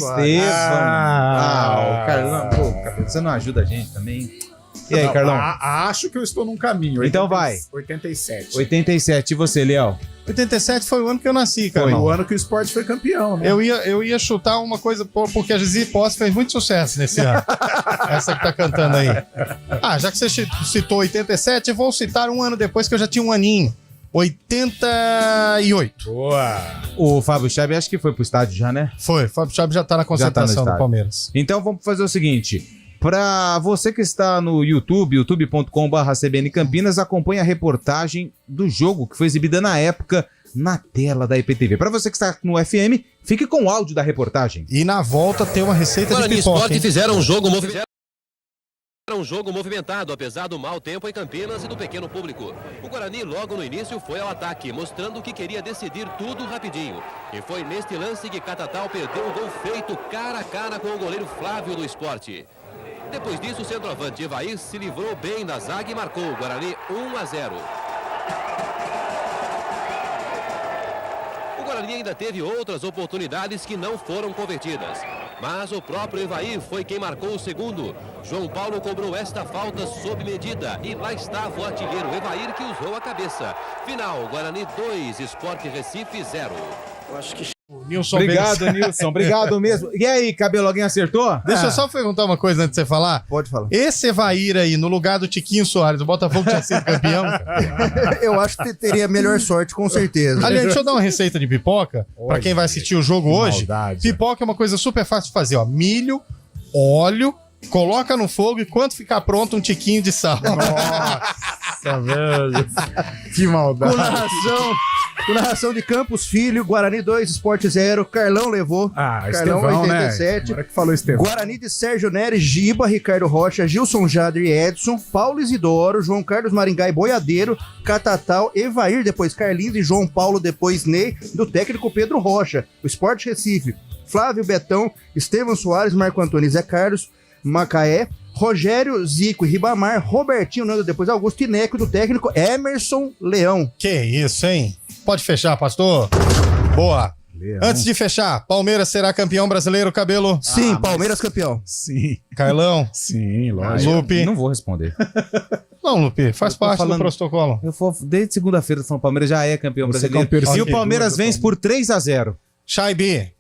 Carlão. Pô, você não ajuda a gente também? E aí, Carlão? Acho que eu estou num caminho. Então vai. 87. 87. E você, Léo? 87 foi o ano que eu nasci, cara. Foi o ano que o Sport foi campeão, né? Eu ia chutar uma coisa, porque a Gizi Posse fez muito sucesso nesse ano. Essa que tá cantando aí. Já que você citou 87, eu vou citar um ano depois que eu já tinha um aninho. 88. Boa. O Fábio Chaves acho que foi pro estádio já, né? Foi. O Fábio Chaves já tá na concentração do Palmeiras. Então vamos fazer o seguinte. Para você que está no YouTube, youtube.com/CBN Campinas, acompanhe a reportagem do jogo que foi exibida na época na tela da IPTV. Para você que está no FM, fique com o áudio da reportagem. E na volta tem uma receita de pipoca. Sport fizeram um jogo movimentado, apesar do mau tempo em Campinas e do pequeno público. O Guarani logo no início foi ao ataque, mostrando que queria decidir tudo rapidinho. E foi neste lance que Catatal perdeu o gol feito cara a cara com o goleiro Flávio do Sport. Depois disso, o centroavante Evair se livrou bem da zaga e marcou o Guarani 1-0. O Guarani ainda teve outras oportunidades que não foram convertidas. Mas o próprio Evair foi quem marcou o segundo. João Paulo cobrou esta falta sob medida. E lá estava o artilheiro Evair que usou a cabeça. Final, Guarani 2, Sport Recife 0. Eu acho que... Nilson, obrigado, Nilson. Obrigado mesmo. E aí, Cabelo, alguém acertou? Deixa eu só perguntar uma coisa antes de você falar. Pode falar. Esse Evair aí, no lugar do Tiquinho Soares, o Botafogo tinha sido campeão? Eu acho que teria melhor sorte, com certeza. Aliás, deixa eu dar uma receita de pipoca pra quem vai assistir o jogo hoje. Maldade. Pipoca é uma coisa super fácil de fazer, ó. Milho, óleo, coloca no fogo e quando ficar pronto, um tiquinho de sal. Nossa, velho. Que maldade. Com narração de Campos Filho, Guarani 2, Sport 0, Carlão levou. Carlão Estevão, 87. Né? Que falou Estevão. Guarani de Sérgio Neres, Giba, Ricardo Rocha, Gilson Jader e Edson, Paulo Isidoro, João Carlos Maringá e Boiadeiro, Catatal, Evair, depois Carlinhos e João Paulo, depois Ney, do técnico Pedro Rocha. O Sport Recife, Flávio Betão, Estevão Soares, Marco Antônio, Zé Carlos, Macaé, Rogério, Zico e Ribamar, Robertinho Nando, depois Augusto e Neco, do técnico Emerson Leão. Que isso, hein? Pode fechar, pastor. Boa. Leão. Antes de fechar, Palmeiras será campeão brasileiro, Cabelo? Sim, Palmeiras campeão. Sim. Carlão? Sim, lógico. Lupe? Não vou responder. Não, Lupe, faz parte do protocolo. Eu vou, desde segunda-feira, o Palmeiras já é campeão brasileiro. E o Palmeiras vence por 3-0. Chaibi.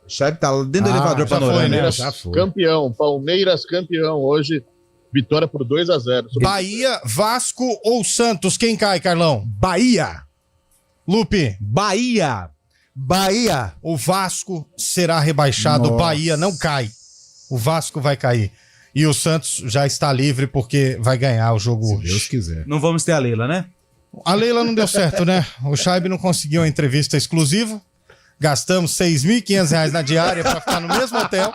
Chaibi tá dentro do elevador panorâmico. Né? Já foi. Campeão, Palmeiras campeão. Hoje, vitória por 2-0. Bahia, Vasco ou Santos? Quem cai, Carlão? Bahia. Lupe. Bahia. O Vasco será rebaixado. Nossa. O Bahia não cai. O Vasco vai cair. E o Santos já está livre porque vai ganhar o jogo hoje. Se Deus quiser. Não vamos ter a Leila, né? A Leila não deu certo, né? O Chaibe não conseguiu a entrevista exclusiva. Gastamos R$6.500 na diária para ficar no mesmo hotel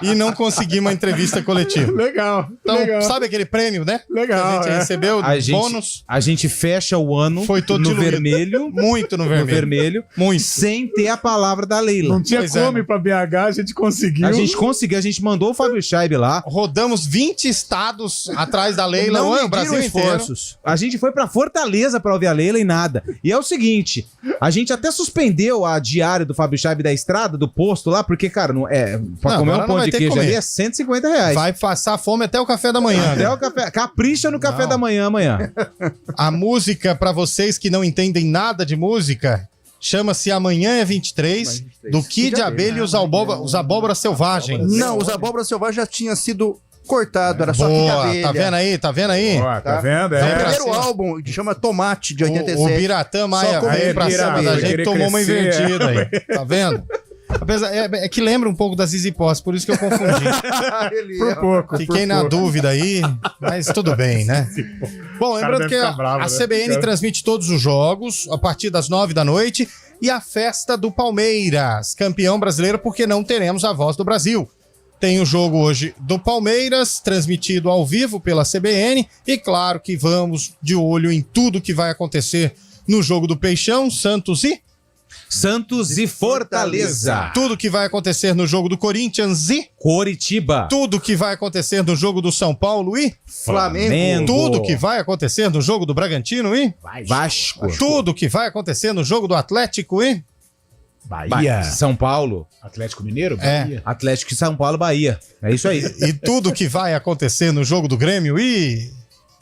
e não conseguimos uma entrevista coletiva. Legal. Então, legal. sabe aquele prêmio, né? Legal. Que a gente recebeu, bônus. A gente fecha o ano Foi todo no diluído. vermelho. Muito no vermelho. Muito. Sem ter a palavra da Leila. Não tinha como ir pra BH, a gente conseguiu. A gente mandou o Fábio Scheibe lá. Rodamos 20 estados atrás da Leila, o Brasil inteiro. A gente foi pra Fortaleza pra ouvir a Leila e nada. E é o seguinte, a gente até suspendeu a diária do Fábio Scheibe da estrada, do posto lá, porque, cara, pra comer um pão de queijo ali é R$150. Vai passar fome até o café da manhã. Até o café. Capricha no café da manhã amanhã. A música, pra vocês que não entendem nada de música, chama-se Amanhã é 23, do Kid Abelha e os Abóboras Selvagens. Não, os Abóboras Selvagens já tinha sido cortado, era só Kid Boa, Abelha. tá vendo aí? Ó, tá vendo? É o É. primeiro álbum, que chama Tomate, de 87. O Biratã Maia veio pra cima da gente, tomou uma invertida aí. Tá vendo? Apesar, é que lembra um pouco da Zizi Posse, por isso que eu confundi. Por pouco. Fiquei na dúvida aí, mas tudo bem, né? Bom, lembrando que a CBN transmite todos os jogos a partir das 9 da noite e a festa do Palmeiras, campeão brasileiro, porque não teremos a Voz do Brasil. tem o jogo hoje do Palmeiras, transmitido ao vivo pela CBN. E claro que vamos de olho em tudo que vai acontecer no jogo do Peixão, Santos e Fortaleza. Tudo que vai acontecer no jogo do Corinthians e Coritiba. Tudo que vai acontecer no jogo do São Paulo e Flamengo. Tudo que vai acontecer no jogo do Bragantino e Vasco. Tudo que vai acontecer no jogo do Atlético e Bahia. São Paulo. Atlético Mineiro? Bahia. Atlético e São Paulo, Bahia. É isso aí. E tudo que vai acontecer no jogo do Grêmio e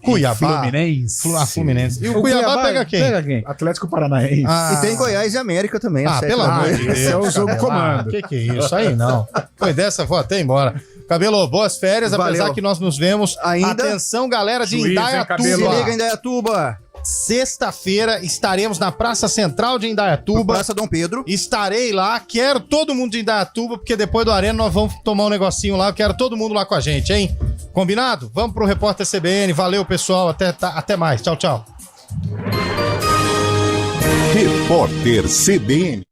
Cuiabá. Fluminense. Fluminense. E o Cuiabá pega quem? Atlético Paranaense. E tem Goiás e América também. Pelo amor de Deus. Esse é o jogo comando. Que é isso aí, não. Foi dessa, vou até embora. Cabelo, boas férias, Valeu. apesar que nós nos vemos. Ainda? Atenção, galera de Juiz, hein, Indaiatuba. Cabelo? Se liga, Indaiatuba. Sexta-feira estaremos na Praça Central de Indaiatuba. Praça Dom Pedro. Estarei lá, quero todo mundo de Indaiatuba, porque depois do Arena nós vamos tomar um negocinho lá, eu quero todo mundo lá com a gente, hein? Combinado? Vamos pro Repórter CBN, valeu pessoal, até mais, tchau, tchau. Repórter CBN.